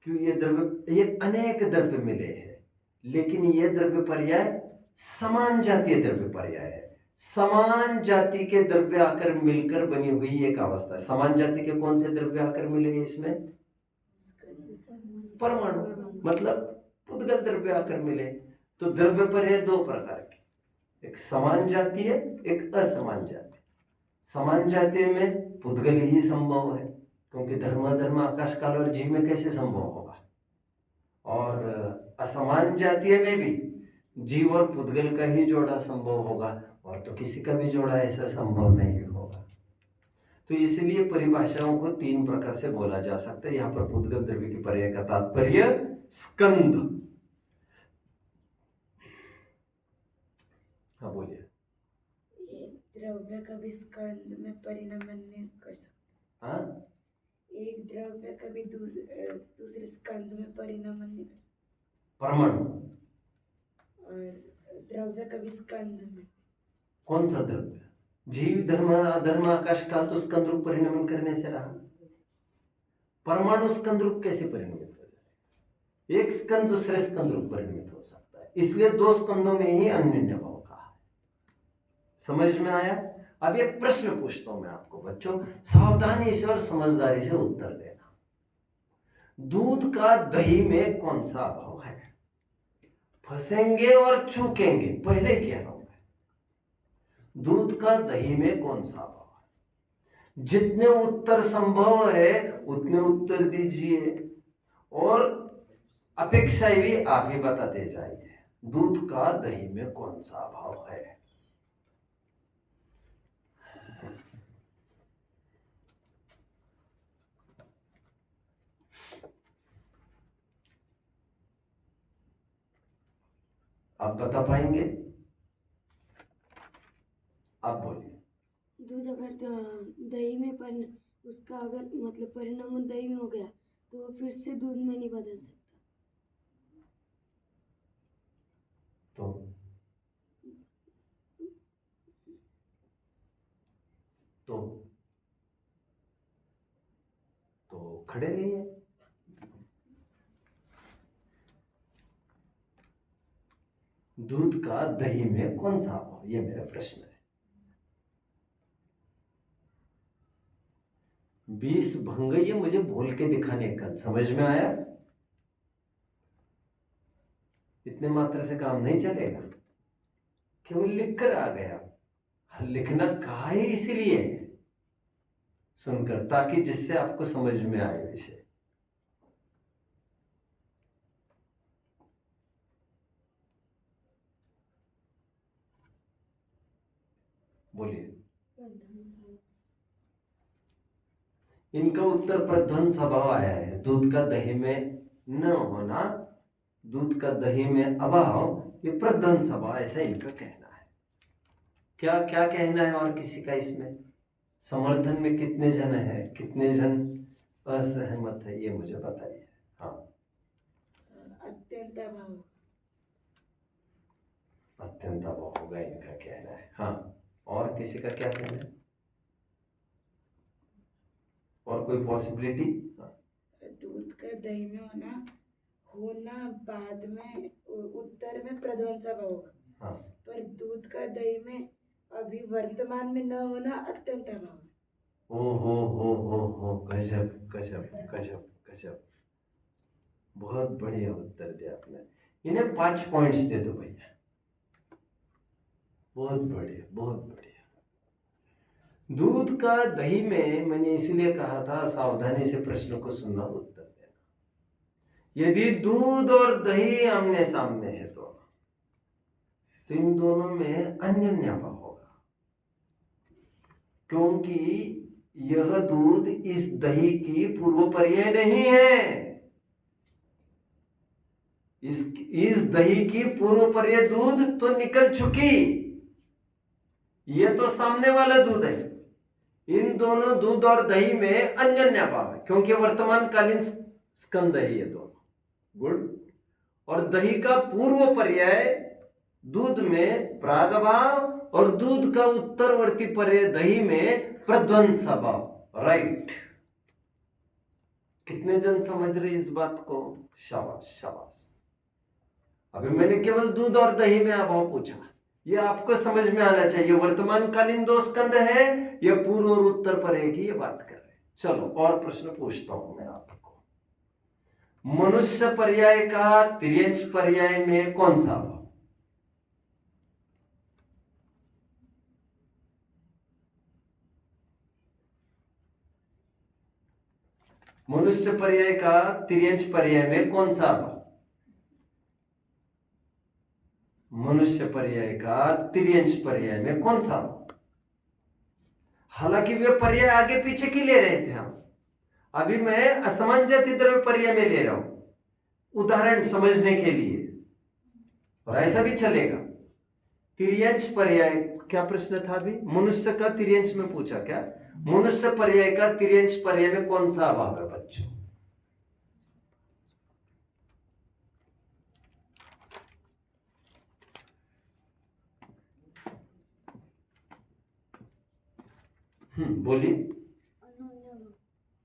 क्यों? ये द्रव्य, ये अनेक द्रव्य मिले हैं, लेकिन ये द्रव्य पर्याय समान जातीय द्रव्य पर्याय है। समान जाति के द्रव्य आकर मिलकर बनी हुई एक अवस्था है। समान जाति के कौन से द्रव्य आकर मिले हैं इसमें? परमाणु, मतलब पुद्गल द्रव्य आकर मिले। तो द्रव्य पर्याय दो प्रकार के, एक समान जातीय, एक असमान जातीय। समान जातीय में पुद्गल ही संभव है, क्योंकि धर्म आकाश काल और जीव में कैसे संभव होगा। और असमान जातीय में भी जीव और पुद्गल का ही जोड़ा संभव होगा, और तो किसी का भी जोड़ा ऐसा संभव नहीं होगा। तो इसलिए परिभाषाओं को तीन प्रकार से बोला जा सकता है। यहाँ पर पुद्गल द्रव्य की पर्याय का तात्पर्य स्कंद। हाँ बोलिए। एक द्रव्य कभी स्कंद में परिणमन नहीं कर सकता। हाँ, एक द्रव्य कभी दूसरे स्कंद में परिणमन नहीं कर सकता। परमाणु। और द्रव्य कभी स्कंद में, कौन सा द्रव्य? जीव, धर्म आकाश काल तो स्कंद रूप परिणमन करने से रहा। परमाणु स्कंद रूप कैसे परिणमित हो जाए? एक स्कंद दूसरे स्कंद रूप परिणमित हो सकता है, इसलिए दो स्कंदों में ही अन्योन्य भाव कहा है। समझ में आया? अब एक प्रश्न पूछता हूं मैं आपको बच्चों, सावधानी से और समझदारी से उत्तर देना। दूध का दही में कौन सा अभाव है? फंसेंगे और चूकेंगे, पहले क्या होगा? दूध का दही में कौन सा अभाव है? जितने उत्तर संभव है उतने उत्तर दीजिए, और अपेक्षाएं भी आप ही बताते जाइए। दूध का दही में कौन सा अभाव है? आप बता पाएंगे? आप बोलिए। दूध अगर दही में उसका अगर मतलब परिणाम दही में हो गया तो वो फिर से दूध में नहीं बदल सकता। तो खड़े रहिए। दूध का दही में कौन सा अभाव, ये मेरा प्रश्न है। 20 भंग ये मुझे बोल के दिखाने का, समझ में आया? इतने मात्र से काम नहीं चलेगा, केवल लिख कर आ गया। लिखना कहा है इसीलिए सुनकर, ताकि जिससे आपको समझ में आए विषय। बोलिए। इनका उत्तर प्रध्वन स्वभाव आया है। दूध का दही में न होना, दूध का दही में अभाव, ये प्रध्वन स्वभाव, ऐसा इनका कहना है। क्या क्या कहना है और किसी का? इसमें समर्थन में कितने जन है, कितने जन असहमत है, ये मुझे बताइए। हाँ, अत्यंत अभाव। अत्यंत अभाव होगा इनका कहना है। हाँ, और किसी का क्या कहना है? और कोई पॉसिबिलिटी? दूध का दही में होना बाद में, उत्तर में प्रध्वंस अभाव होगा। हाँ, पर दूध का दही में अभी वर्तमान में न होना अत्यंत अभाव है। ओ हो, गजब गजब गजब गजब, बहुत बढ़िया उत्तर दिया आपने। इन्हें 5 पॉइंट्स दे दो भैया। बहुत बढ़िया, बहुत बढ़िया। दूध का दही में, मैंने इसलिए कहा था सावधानी से प्रश्न को सुनना, उत्तर देना। यदि दूध और दही आमने सामने है तो इन दोनों में अन्योन्य अभाव होगा, क्योंकि यह दूध इस दही की पूर्व पर्याय नहीं है। इस दही की पूर्व पर्याय दूध तो निकल चुकी, ये तो सामने वाला दूध है। इन दोनों दूध और दही में अन्योन्य अभाव है, क्योंकि वर्तमान कालीन स्कंद है ये दोनों। गुड। और दही का पूर्व पर्याय दूध में प्रागभाव, और दूध का उत्तरवर्ती पर्याय दही में प्रध्वंस अभाव। राइट। कितने जन समझ रहे इस बात को? शाबाश शाबाश। अभी मैंने केवल दूध और दही में अभाव पूछा, ये आपको समझ में आना चाहिए। वर्तमान कालीन 2 स्कंद है, यह पूर्व और उत्तर पर्याय की ये बात कर रहे हैं। चलो और प्रश्न पूछता हूं मैं आपको। मनुष्य पर्याय का तिर्यंश पर्याय में कौन सा अभाव? मनुष्य पर्याय का तिर्यंश पर्याय में कौन सा अभाव? मनुष्य पर्याय का तिर्यंश पर्याय में कौन सा अभाव? हालांकि वे पर्याय आगे पीछे की ले रहे थे हम, अभी मैं असमान जाति द्रव्य पर्याय में ले रहा हूं उदाहरण समझने के लिए, और ऐसा भी चलेगा। तिर्यंश पर्याय, क्या प्रश्न था अभी? मनुष्य का तिर्यंश में पूछा क्या? मनुष्य पर्याय का तिर्यंश पर्याय में कौन सा अभाव है बच्चों? बोलिए।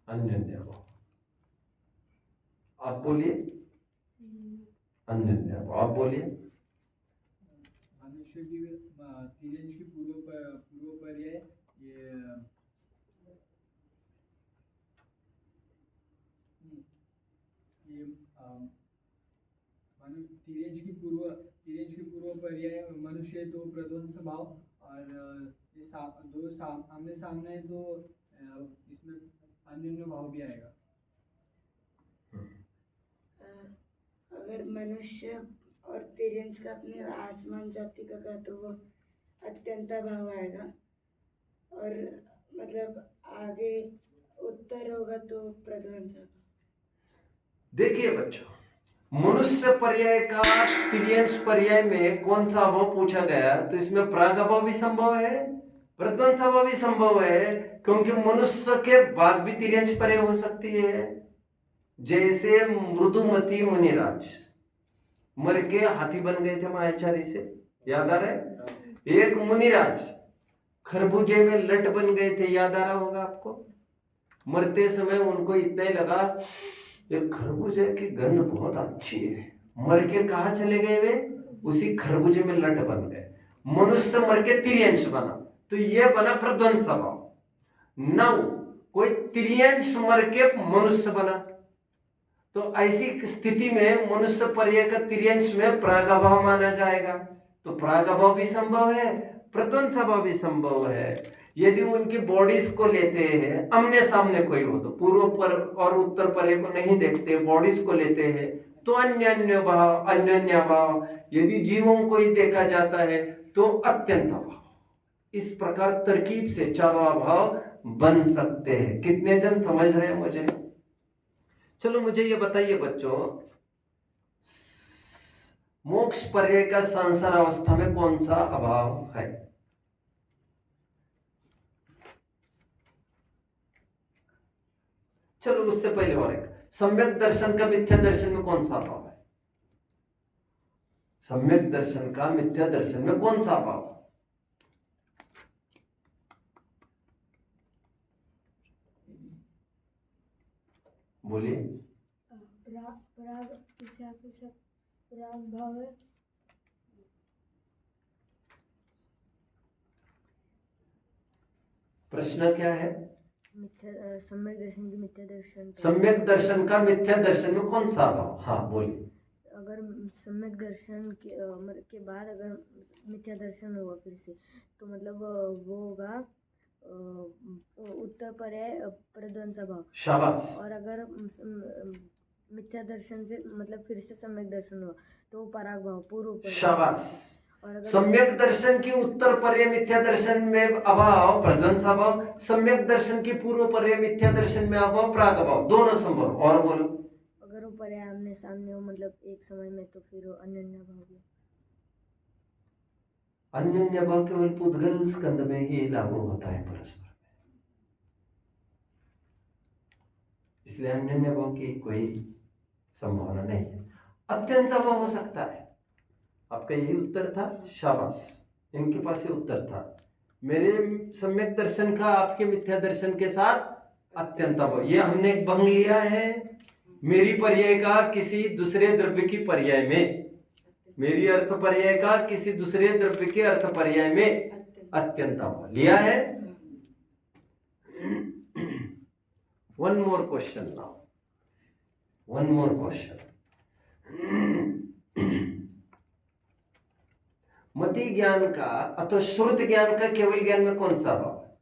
अन्योन्य अभाव। आप बोलिए। अन्योन्य अभाव। आप बोलिए। मनुष्य की तिर्यंश की पूर्व पर्याय तिर्यंश की पूर्व पर्याय मनुष्य तो प्रध्वंस भाव, और ये आमने सामने है तो इसमें अन्योन्य भाव भी आएगा। अगर मनुष्य और तिर्यंश का अपने आसमान जाति का कहा तो वो अत्यंत अभाव आएगा, और मतलब आगे उत्तर होगा तो प्रध्वंस। देखिए बच्चों, मनुष्य पर्याय का तिर्यंश पर्याय में कौन सा अभाव पूछा गया, तो इसमें प्राग अभाव भी संभव है, प्रध्वंस अभाव भी संभव है, क्योंकि मनुष्य के बाद भी तिर्यंश पर्याय हो सकती है। जैसे मृदुमती मुनिराज मर के हाथी बन गए थे मायाचारी से, याद आ रहा है? एक मुनिराज खरबूजे में लट बन गए थे, याद आ रहा होगा आपको? मरते समय उनको इतना ही लगा ये खरबूजे की गंध बहुत अच्छी है, मर के कहाँ चले गए वे? उसी खरबूजे में लट बन गए। मनुष्य मर के तिर्यंश बना, तो ये बना प्रध्वंस भाव। नौ कोई तिर्यंश मर के मनुष्य बना, तो ऐसी स्थिति में मनुष्य पर्याय का तिर्यंश में प्रागभाव माना जाएगा। तो प्रागभाव भी संभव है, प्रध्वंस भाव भी संभव है। यदि उनकी बॉडीज को लेते हैं, आमने सामने कोई हो, तो पूर्व पर और उत्तर पर्याय को नहीं देखते, बॉडीज को लेते हैं, तो अन्योन्य भाव, अन्योन्य भाव। यदि जीवों को ही देखा जाता है तो अत्यंत भाव। इस प्रकार तरकीब से चारों भाव बन सकते हैं। कितने जन समझ रहे हैं मुझे? चलो मुझे ये बताइए बच्चों, मोक्ष पर्याय का संसार अवस्था में कौन सा अभाव है? चलो उससे पहले और एक, सम्यक दर्शन का मिथ्या दर्शन में कौन सा अभाव है? सम्यक दर्शन का मिथ्या दर्शन में कौन सा अभाव? बोलिए। प्राग भाव है। प्रश्न क्या है? सम्यक दर्शन की मिथ्या दर्शन। सम्यक दर्शन का मिथ्या दर्शन में कौन सा अभाव? हाँ बोलिए। अगर सम्यक दर्शन के बाद अगर मिथ्या दर्शन होगा फिर से, तो मतलब वो होगा उत्तर पर्याय प्रध्वंस भाव। शाबाश। और अगर मिथ्या दर्शन से मतलब फिर से सम्यक दर्शन हुआ तो पराग भाव, पूर्व पर्याय। शाबाश। और अगर सम्यक दर्शन की उत्तर पर्याय मिथ्या दर्शन में अभाव प्रध्वंस भाव, सम्यक दर्शन की पूर्व पर्याय मिथ्या दर्शन में अभाव प्राग भाव, दोनों संभव। और बोलो। अगर वो पर्याय आमने सामने हो मतलब एक समय में, तो फिर अन्योन्य भाव भी। अन्योन्य भाव केवल पुद्गल स्कंद में ही लागू होता है परस्पर, इसलिए अन्योन्य भाव की कोई संभावना नहीं है। अत्यंत भाव हो सकता है। आपका यही उत्तर था, शाबाश। इनके पास ये उत्तर था। मेरे सम्यक दर्शन का आपके मिथ्या दर्शन के साथ अत्यंत भाव, ये हमने एक भंग लिया है। मेरी पर्याय का किसी दूसरे द्रव्य की पर्याय में, मेरी अर्थ पर्याय का किसी दूसरे द्रव्य के अर्थ पर्याय में अत्यंत भाव लिया है। One more question now, one more question. मति ज्ञान का अथवा श्रुत ज्ञान का केवल ज्ञान में कौन सा भाव है?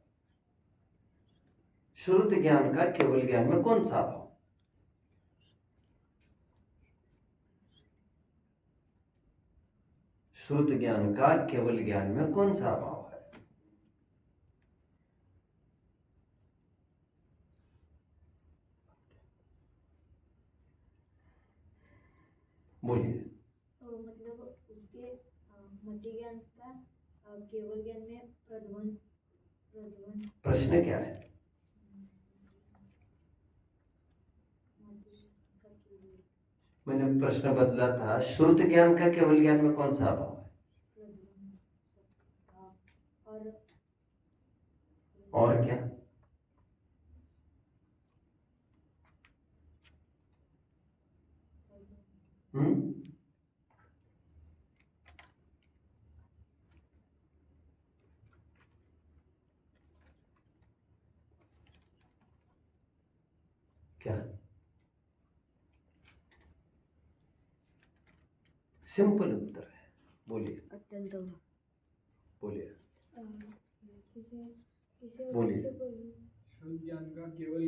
श्रुत ज्ञान का केवल ज्ञान में कौन सा भाव? श्रुत ज्ञान का केवल ज्ञान में कौन सा भाव है? बोलिए। मतलब उसके मति ज्ञान का केवल ज्ञान में प्रध्वंस। प्रश्न क्या है? मैंने प्रश्न बदला था, श्रुत ज्ञान का केवल ज्ञान में कौन सा भाव है? और क्या? क्या? सिंपल उत्तर है, बोलिए। अत्यंत भाव। बोलिए। शुद्ध बोलिए। ज्ञान का केवल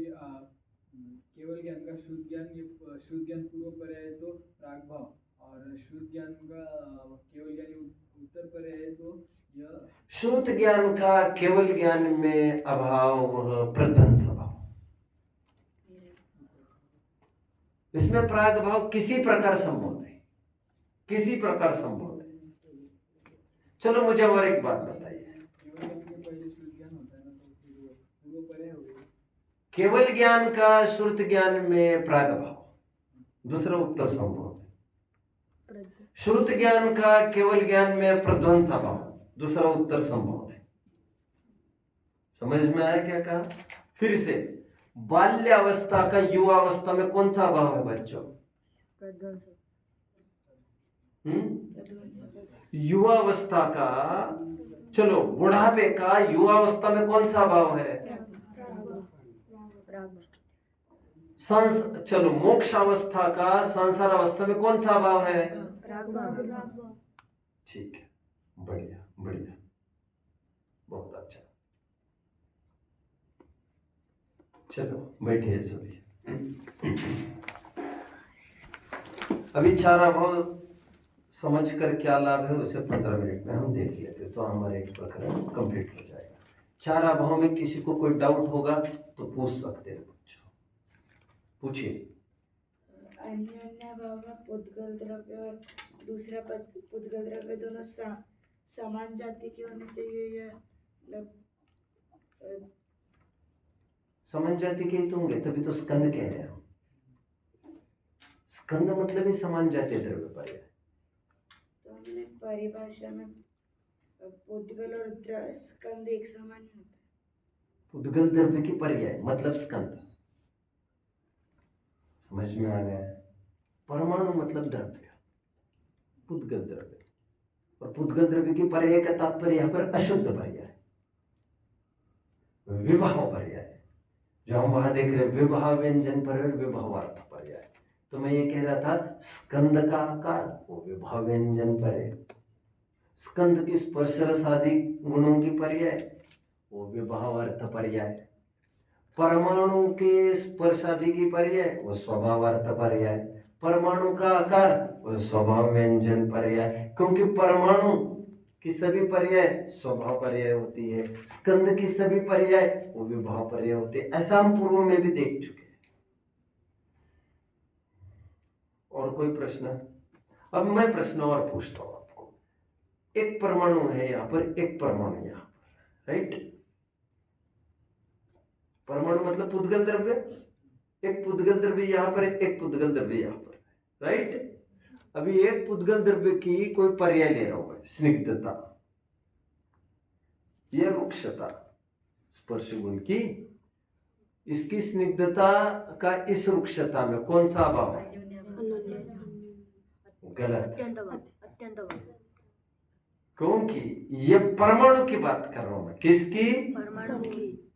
ज्ञान का शुद्ध ज्ञान पूर्व पर्याय है तो प्राग भाव, और शुद्ध ज्ञान का केवल ज्ञान उत्तर पर्याय है तो यह। श्रुत ज्ञान का केवल ज्ञान में अभाव वह प्रध्वंस भाव। इसमें प्राग भाव किसी प्रकार संभव नहीं, किसी प्रकार संभव नहीं। चलो मुझे और एक बात बताइए। केवल ज्ञान का श्रुत ज्ञान में प्राग भाव, दूसरा उत्तर संभव है। श्रुत ज्ञान का केवल ज्ञान में प्रध्वंस भाव, दूसरा उत्तर संभव है। समझ में आया क्या कहा? फिर से बाल्यावस्था का युवावस्था में कौन सा भाव है बच्चों? प्रध्वंस। युवावस्था का, चलो बुढ़ापे का युवावस्था में कौन सा भाव है? चलो मोक्षावस्था का संसार अवस्था में कौन सा भाव है? ठीक है, बढ़िया बढ़िया, बहुत अच्छा। चलो बैठिए सभी। अभी 4 अभाव समझ कर क्या लाभ है उसे 15 मिनट में हम देख लेते, तो हमारा एक प्रकरण कंप्लीट हो जाएगा। 4 अभाव में किसी को कोई डाउट होगा तो पूछ सकते हैं, पूछिए। अन्य भाव में पुद्गल द्रव्य और दूसरा पुद्गल द्रव्य दोनों समान जाति के होने चाहिए, या मतलब समान जाति के ही तो होंगे, तभी तो स्कंद कह रहे हैं हम। स्कंद मतलब ही समान जाति द्रव्य पर है। तो हमने परिभाषा में पुद्गल और स्कंद एक समान ही होता है। पुद्गल द्रव्य की पर्याय मतलब स्कंद, समझ में आ गया? परमाणु मतलब द्रव्य, पुद्गल द्रव्य, और पुद्गल द्रव्य की पर्याय का तात्पर्य यहाँ पर अशुद्ध पर्याय, विवाह पर्याय, जो हम वहां देख रहे हैं विवाह व्यंजन पर विभावार्थ पर्याय। तो मैं ये कह रहा था स्कंद का आकार वो विवाह व्यंजन पर है, स्कंद की स्पर्श रस आदि गुणों की पर्याय वो विभावार्थ पर्याय, परमाणु के स्पर्श आदि की पर्याय वो स्वभावार्थ पर्याय, परमाणु का आकार वो स्वभाव व्यंजन पर्याय, क्योंकि परमाणु की सभी पर्याय स्वभाव पर्याय होती है, स्कंद की सभी पर्याय वो विभाव पर्याय होते हैं। ऐसा हम पूर्व में भी देख चुके हैं। और कोई प्रश्न? अब मैं प्रश्न और पूछता हूं आपको। एक परमाणु है यहाँ पर, एक परमाणु यहाँ पर, राइट? परमाणु मतलब पुद्गल द्रव्य, एक पुद्गल द्रव्य यहाँ पर, एक पुद्गल द्रव्य यहाँ पर, राइट? अभी एक पुद्गल द्रव्य की कोई पर्याय ले रहा हूं मैं, स्निग्धता, यह रुक्षता, स्पर्श गुण की, इसकी स्निग्धता का इस रुक्षता में कौन सा अभाव है? गलत, अत्यंत। क्योंकि ये परमाणु की बात कर रहा हूं मैं। किसकी?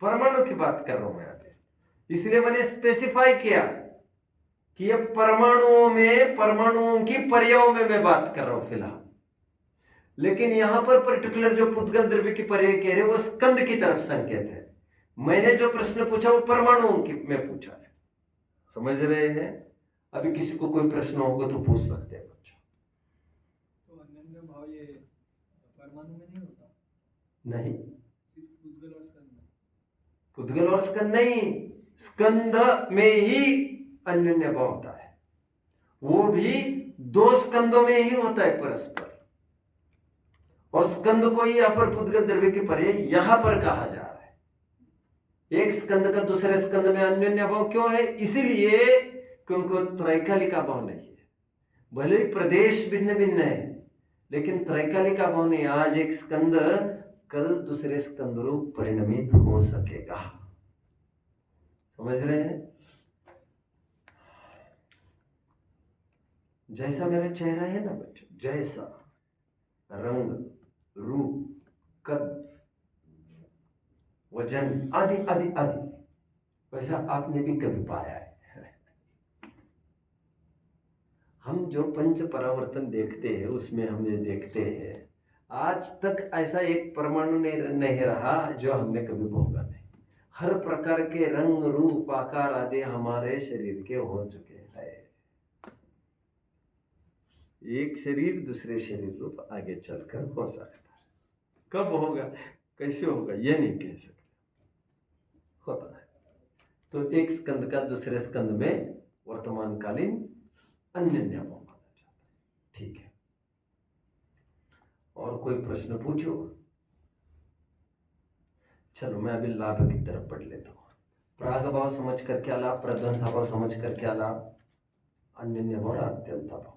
परमाणु की बात कर रहा हूं मैं, इसलिए मैंने स्पेसिफाई किया कि ये परमाणुओं में, परमाणुओं की पर्यायों में मैं बात कर रहा हूं फिलहाल। लेकिन यहां पर पर्टिकुलर जो पुद्गल द्रव्य की पर्याय कह रहे हैं वो स्कंद की तरफ संकेत है। मैंने जो प्रश्न पूछा वो परमाणुओं की में पूछा है, समझ रहे हैं? अभी किसी को कोई प्रश्न होगा तो पूछ सकते हैं बच्चों। तो अन्य भाव ये परमाणु में नहीं होता? नहीं, सिर्फ पुद्गल और स्कंद में? पुद्गल और स्कंद नहीं, स्कंद में ही अन्य भाव होता है, वो भी 2 स्कंदों में ही होता है परस्पर, और स्कंद को ही यहाँ पर पुद्गल द्रव्य की पर्याय यहां पर कहा जा रहा है। एक स्कंद का दूसरे स्कंद में अन्योन्य भाव क्यों है? इसीलिए क्योंकि त्रैकालिक भाव नहीं है। भले ही प्रदेश भिन्न भिन्न है, लेकिन त्रैकालिक भाव नहीं। आज एक स्कंद कल दूसरे स्कंद रूप परिणमित हो सकेगा, समझ रहे हैं? जैसा मेरा चेहरा है ना बच्चों, जैसा रंग, रूप, कद, वजन आदि आदि आदि, वैसा आपने भी कभी पाया है? हम जो पंच परावर्तन देखते हैं उसमें हमने देखते हैं आज तक ऐसा एक परमाणु नहीं रहा जो हमने कभी भोगा नहीं। हर प्रकार के रंग, रूप, आकार आदि हमारे शरीर के हो चुके हैं। एक शरीर दूसरे शरीर रूप आगे चलकर हो सकता है। कब होगा, कैसे होगा, ये नहीं कह सकते, होता है। तो एक स्कंद का दूसरे स्कंद में वर्तमान कालीन अन्योन्य भाव माना जाता है। ठीक है, और कोई प्रश्न पूछो। चलो मैं अभी लाभ की तरफ बढ़ लेता हूँ। प्राग भाव समझ कर क्या लाभ, प्रध्वंस भाव समझ कर क्या लाभ, अन्योन्य भाव, अत्यंत भाव।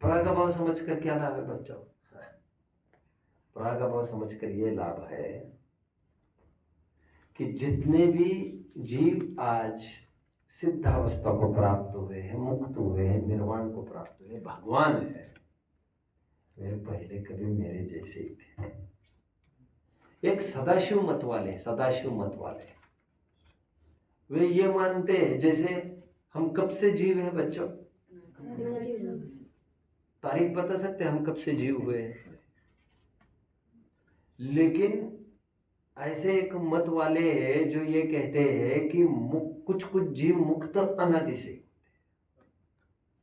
प्राग भाव समझ कर क्या लाभ है बच्चों? प्राग भाव समझ कर ये लाभ है कि जितने भी जीव आज सिद्धावस्था को प्राप्त हुए हैं, मुक्त हुए हैं, निर्वाण को प्राप्त हुए, भगवान है, वे पहले कभी मेरे जैसे ही थे। एक सदाशिव मत वाले वे ये मानते हैं जैसे हम कब से जीव हैं बच्चों, तारीख बता सकते हैं हम कब से जीव हुए हैं। लेकिन ऐसे एक मत वाले हैं जो ये कहते हैं कि कुछ जीव मुक्त अनादि से,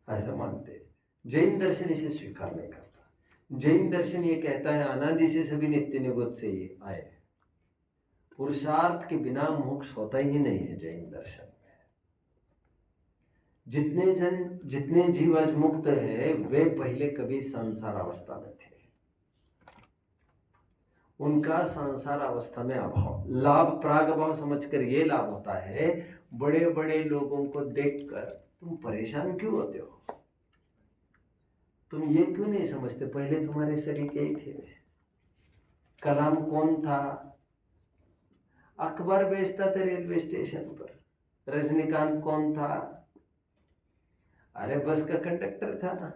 ऐसा मानते हैं। जैन दर्शन इसे स्वीकार नहीं करता। जैन दर्शन ये कहता है अनादि से सभी नित्य निगोद से ही आए, पुरुषार्थ के बिना मोक्ष होता ही नहीं है। जैन दर्शन में जितने जीव आज मुक्त है वे पहले कभी संसार अवस्था में थे। उनका संसार अवस्था में अभाव, लाभ प्राग भाव समझकर ये लाभ होता है। बड़े बड़े लोगों को देखकर तुम परेशान क्यों होते हो? तुम ये क्यों नहीं समझते पहले तुम्हारे शरीर के ही थे। कलाम कौन था? अखबार बेचता था रेलवे स्टेशन पर। रजनीकांत कौन था? अरे बस का कंडक्टर था ना।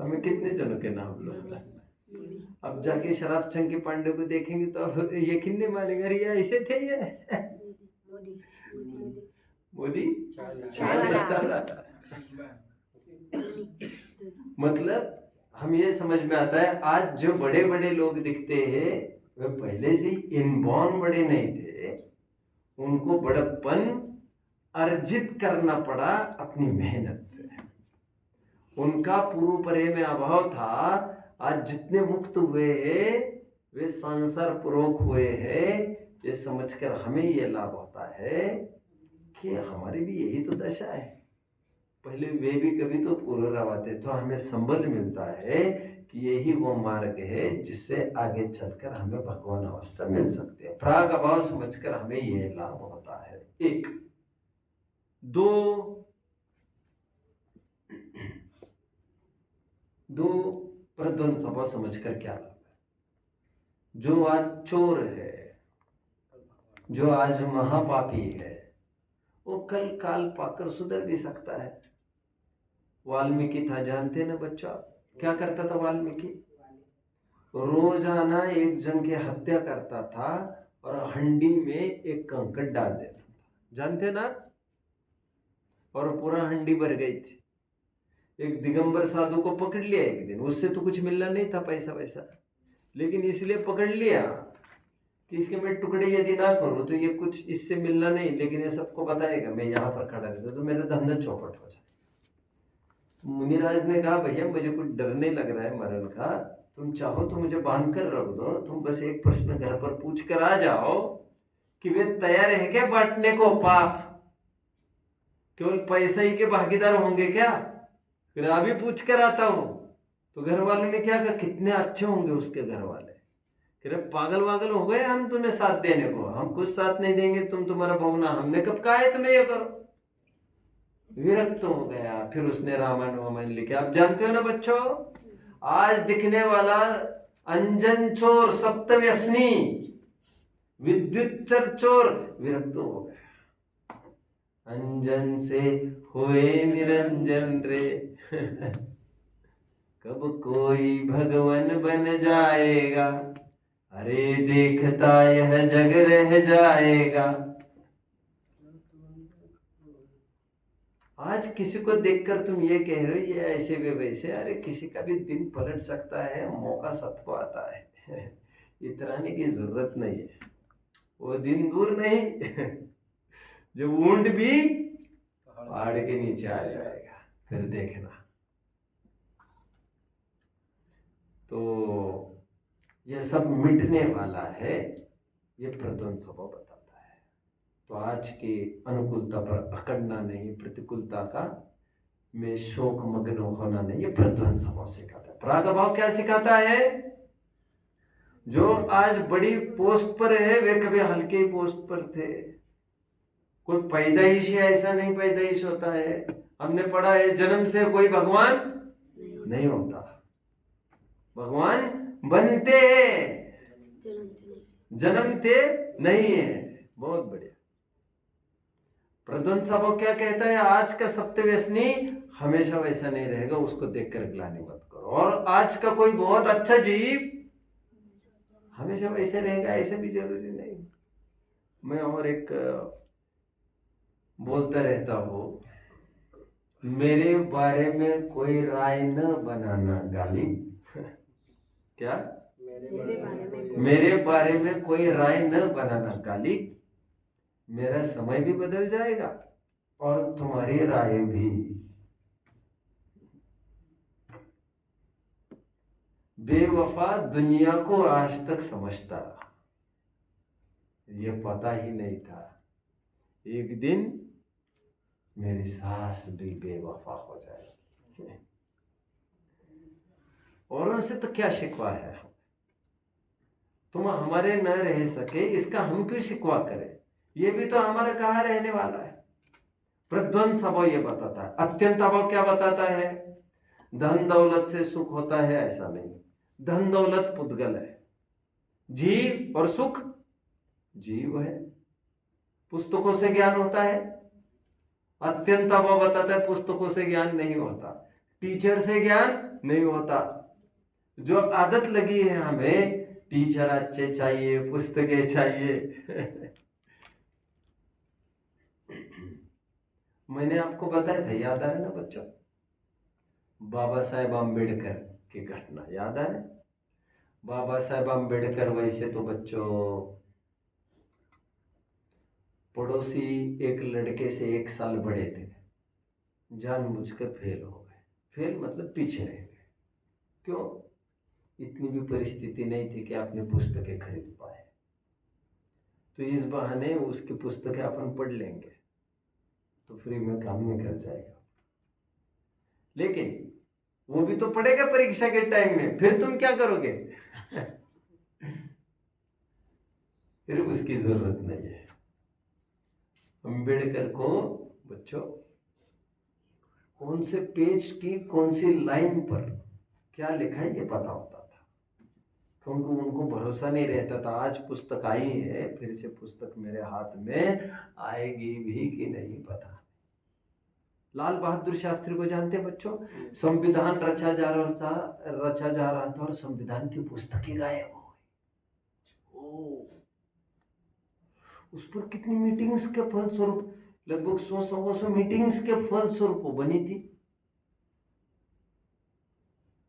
हमें कितने जनों के नाम लो। अब जाके शराब चंकी पांडे को देखेंगे तो अब यकीन नहीं मानेंगे, अरे ये ऐसे थे ये। मोदी मतलब हम ये समझ में आता है आज जो बड़े बड़े लोग दिखते हैं वे पहले से ही इनबॉर्न बड़े नहीं थे। उनको बड़प्पन अर्जित करना पड़ा अपनी मेहनत से। उनका पूर्व परे में अभाव था। आज जितने मुक्त हुए हैं वे संसार पूर्वक हुए हैं। ये समझकर हमें ये लाभ होता है कि हमारी भी यही तो दशा है। पहले वे भी कभी तो पुनरावृत्ति, तो हमें संबल मिलता है कि यही वो मार्ग है जिससे आगे चलकर हमें भगवान अवस्था मिल सकती है। प्राग अभाव समझकर हमें यह लाभ होता है। एक दो प्रध्वंस अभाव समझकर क्या लाभ है? जो आज चोर है, जो आज महापापी है, वो कल काल पाकर सुधर भी सकता है। वाल्मीकि था, जानते ना बच्चों, क्या करता था वाल्मीकि? रोजाना एक जन की हत्या करता था और हंडी में एक कंकड़ डाल देता था, जानते ना? और पूरा हंडी भर गई थी। एक दिगंबर साधु को पकड़ लिया एक दिन, उससे तो कुछ मिलना नहीं था पैसा वैसा, लेकिन इसलिए पकड़ लिया कि इसके मैं टुकड़े यदि ना करूँ तो ये कुछ इससे मिलना नहीं, लेकिन ये सबको बताएगा मैं यहाँ पर खड़ा रहता तो मेरा धंधा चौपट हो जाए। मुनिराज ने कहा भैया मुझे कुछ डर नहीं लग रहा है मरण का, तुम चाहो तो मुझे बांध कर रख दो, तुम बस एक प्रश्न घर पर पूछ कर आ जाओ कि वे तैयार है क्या बांटने को पाप? केवल पैसा ही के भागीदार होंगे क्या? फिर अभी पूछ कर आता हूं। तो घर वाले ने क्या कहा, कितने अच्छे होंगे उसके घर वाले। फिर पागल वागल हो गए हम तुम्हें साथ देने को, हम कुछ साथ नहीं देंगे, तुम तुम्हारा भोगना, हमने कब कहा है तुम्हें ये करो। विरक्त हो गया, फिर उसने रामायण वामायण लिखे। आप जानते हो ना बच्चों, आज दिखने वाला अंजन चोर, सप्तव्यसनी, विद्युत चोर विरक्त हो गया। अंजन से हुए निरंजन रे कब कोई भगवान बन जाएगा, अरे देखता यह जग रह जाएगा। आज किसी को देखकर तुम ये कह रहे हो ये ऐसे वे वैसे, अरे किसी का भी दिन पलट सकता है, मौका सबको आता है। इतराने की जरूरत नहीं है, वो दिन दूर नहीं जो ऊंट भी पहाड़ के नीचे आ जाएगा, फिर देखना। तो यह सब मिटने वाला है, ये प्रध्वंस स्वभाव बताता है। तो आज की अनुकूलता पर अकड़ना नहीं, प्रतिकूलता का में शोक मग्न होना नहीं, ये प्रध्वंस स्वभाव सिखाता है। प्राग भाव क्या सिखाता है? जो आज बड़ी पोस्ट पर है वे कभी हल्के पोस्ट पर थे। कोई पैदाइश ऐसा नहीं पैदाइश होता है। हमने पढ़ा है जन्म से कोई भगवान नहीं होता, भगवान बनते हैं, जन्मते नहीं है। बहुत बढ़िया। प्रध्वंस स्वभाव क्या कहता है? आज का सत्य व्यसनी हमेशा वैसा नहीं रहेगा, उसको देखकर ग्लानि मत करो। और आज का कोई बहुत अच्छा जीव हमेशा वैसे रहेगा ऐसे भी जरूरी नहीं। मैं और एक बोलता रहता हूँ, मेरे बारे में कोई राय न बनाना गाली। क्या? मेरे बारे में कोई राय न बनाना गाली। मेरा समय भी बदल जाएगा और तुम्हारी राय भी। बेवफा दुनिया को आज तक समझता, ये पता ही नहीं था एक दिन मेरी सास भी बेवफा हो जाएगी। औरों से तो क्या शिकवा है? तुम हमारे न रह सके इसका हम क्यों शिकवा करें? ये भी तो हमारा कहाँ रहने वाला है। प्रध्वंस स्वभाव ये बताता है। अत्यंत स्वभाव क्या बताता है? धन दौलत से सुख होता है, ऐसा नहीं। धन दौलत पुद्गल है, जीव और सुख जीव है। पुस्तकों से ज्ञान होता है। अत्यंत स्वभाव बताता है पुस्तकों से ज्ञान नहीं होता, टीचर से ज्ञान नहीं होता। जो आदत लगी है हमें, टीचर अच्छे चाहिए, पुस्तकें चाहिए। मैंने आपको बताया था, याद आ रहा है ना बच्चों? बाबा साहेब आम्बेडकर की घटना याद है? बाबा साहेब आम्बेडकर वैसे तो बच्चों पड़ोसी एक लड़के से 1 साल बड़े थे, जानबूझकर फेल हो गए। फेल मतलब पीछे रह गए। क्यों? इतनी भी परिस्थिति नहीं थी कि आपने पुस्तकें खरीद पाए, तो इस बहाने उसकी पुस्तकें अपन पढ़ लेंगे तो फ्री में काम निकल जाएगा। लेकिन वो भी तो पढ़ेगा परीक्षा के टाइम में, फिर तुम क्या करोगे? फिर उसकी जरूरत नहीं है। अम्बेडकर को बच्चों कौन से पेज की कौन सी लाइन पर क्या लिखा है ये पता होता था, क्योंकि उनको भरोसा नहीं रहता था आज पुस्तक आई है, फिर से पुस्तक मेरे हाथ में आएगी भी कि नहीं पता। लाल बहादुर शास्त्री को जानते बच्चों? संविधान रचा जा रहा था और संविधान की पुस्तकें गायब हो गई। उस पर कितनी मीटिंग्स के फलस्वरूप, लगभग 100 मीटिंग्स के फलस्वरूप वो बनी थी।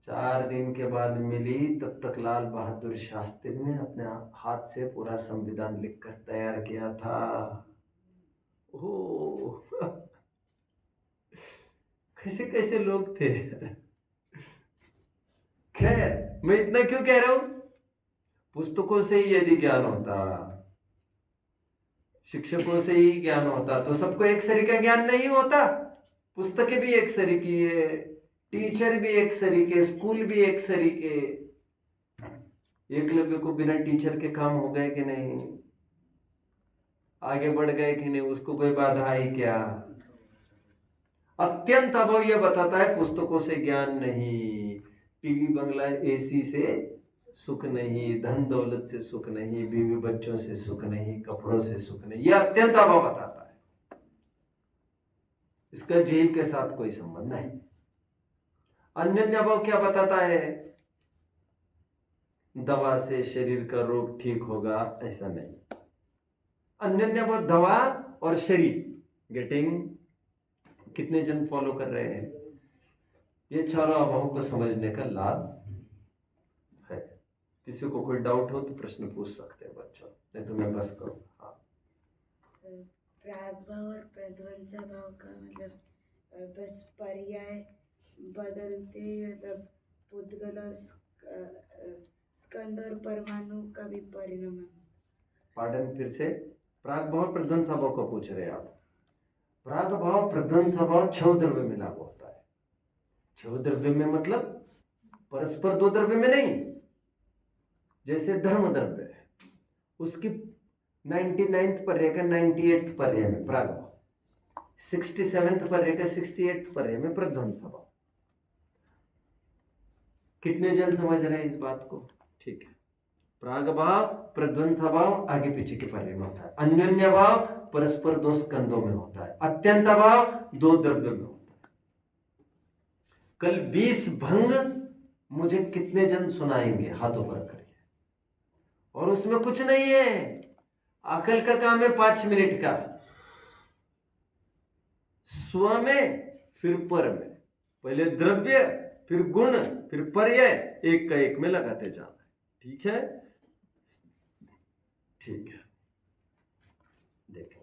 4 दिन के बाद मिली, तब तक लाल बहादुर शास्त्री ने अपने हाथ से पूरा संविधान लिखकर तैयार किया था। ओह कैसे कैसे लोग थे। खैर मैं इतना क्यों कह रहा हूं? पुस्तकों से ही यदि ज्ञान होता, शिक्षकों से ही ज्ञान होता, तो सबको एक सरी का ज्ञान नहीं होता। पुस्तकें भी एक सरी की है, टीचर भी एक सरी के, स्कूल भी एक सरी के। एकलव्य को बिना टीचर के काम हो गए कि नहीं? आगे बढ़ गए कि नहीं? उसको कोई बाधा आई क्या? अत्यंत अभाव यह बताता है पुस्तकों से ज्ञान नहीं, टीवी बंगला एसी से सुख नहीं, धन दौलत से सुख नहीं, बीवी बच्चों से सुख नहीं, कपड़ों से सुख नहीं। यह अत्यंत अभाव बताता है। इसका जीव के साथ कोई संबंध नहीं। अन्य अभाव क्या बताता है? दवा से शरीर का रोग ठीक होगा, ऐसा नहीं। अन्य अभाव दवा और शरीर गेटिंग, कितने जन फॉलो कर रहे हैं? ये चारों अभावों को समझने का लाभ है। किसी को कोई डाउट हो तो प्रश्न पूछ सकते हैं बच्चों, नहीं तो मैं बस करूँगा। हाँ, प्राग भाव और प्रध्वंस भाव का मतलब बस पर्याय बदलते, मतलब पुद्गल और स्कंद और परमाणु का भी परिणाम है। पार्डन फिर से, प्राग भाव प्रध्वंस भाव को पूछ रहे हैं आप। प्राग भाव प्रध्वंस भाव 6 द्रव्य में लागू होता है। 6 द्रव्य में मतलब परस्पर 2 द्रव्य में नहीं। जैसे धर्म द्रव्य है, उसकी 99th पर्याय का 98th पर्याय में प्राग भाव, 67th पर्याय का 68th पर्याय में प्रध्वंस भाव। कितने जन समझ रहे हैं इस बात को? ठीक है। प्राग भाव प्रध्वंस भाव आगे पीछे के परे में होता है, अन्योन्य भाव परस्पर दो स्कंदों में होता है, अत्यंत भाव दो द्रव्यों में होता है। कल 20 भंग मुझे कितने जन सुनाएंगे हाथों पर करके, और उसमें कुछ नहीं है, अकल का काम है 5 मिनट का, स्व में फिर पर में, पहले द्रव्य फिर गुण फिर पर्याय, एक का एक में लगाते जाना है। ठीक है, ठीक है, देखें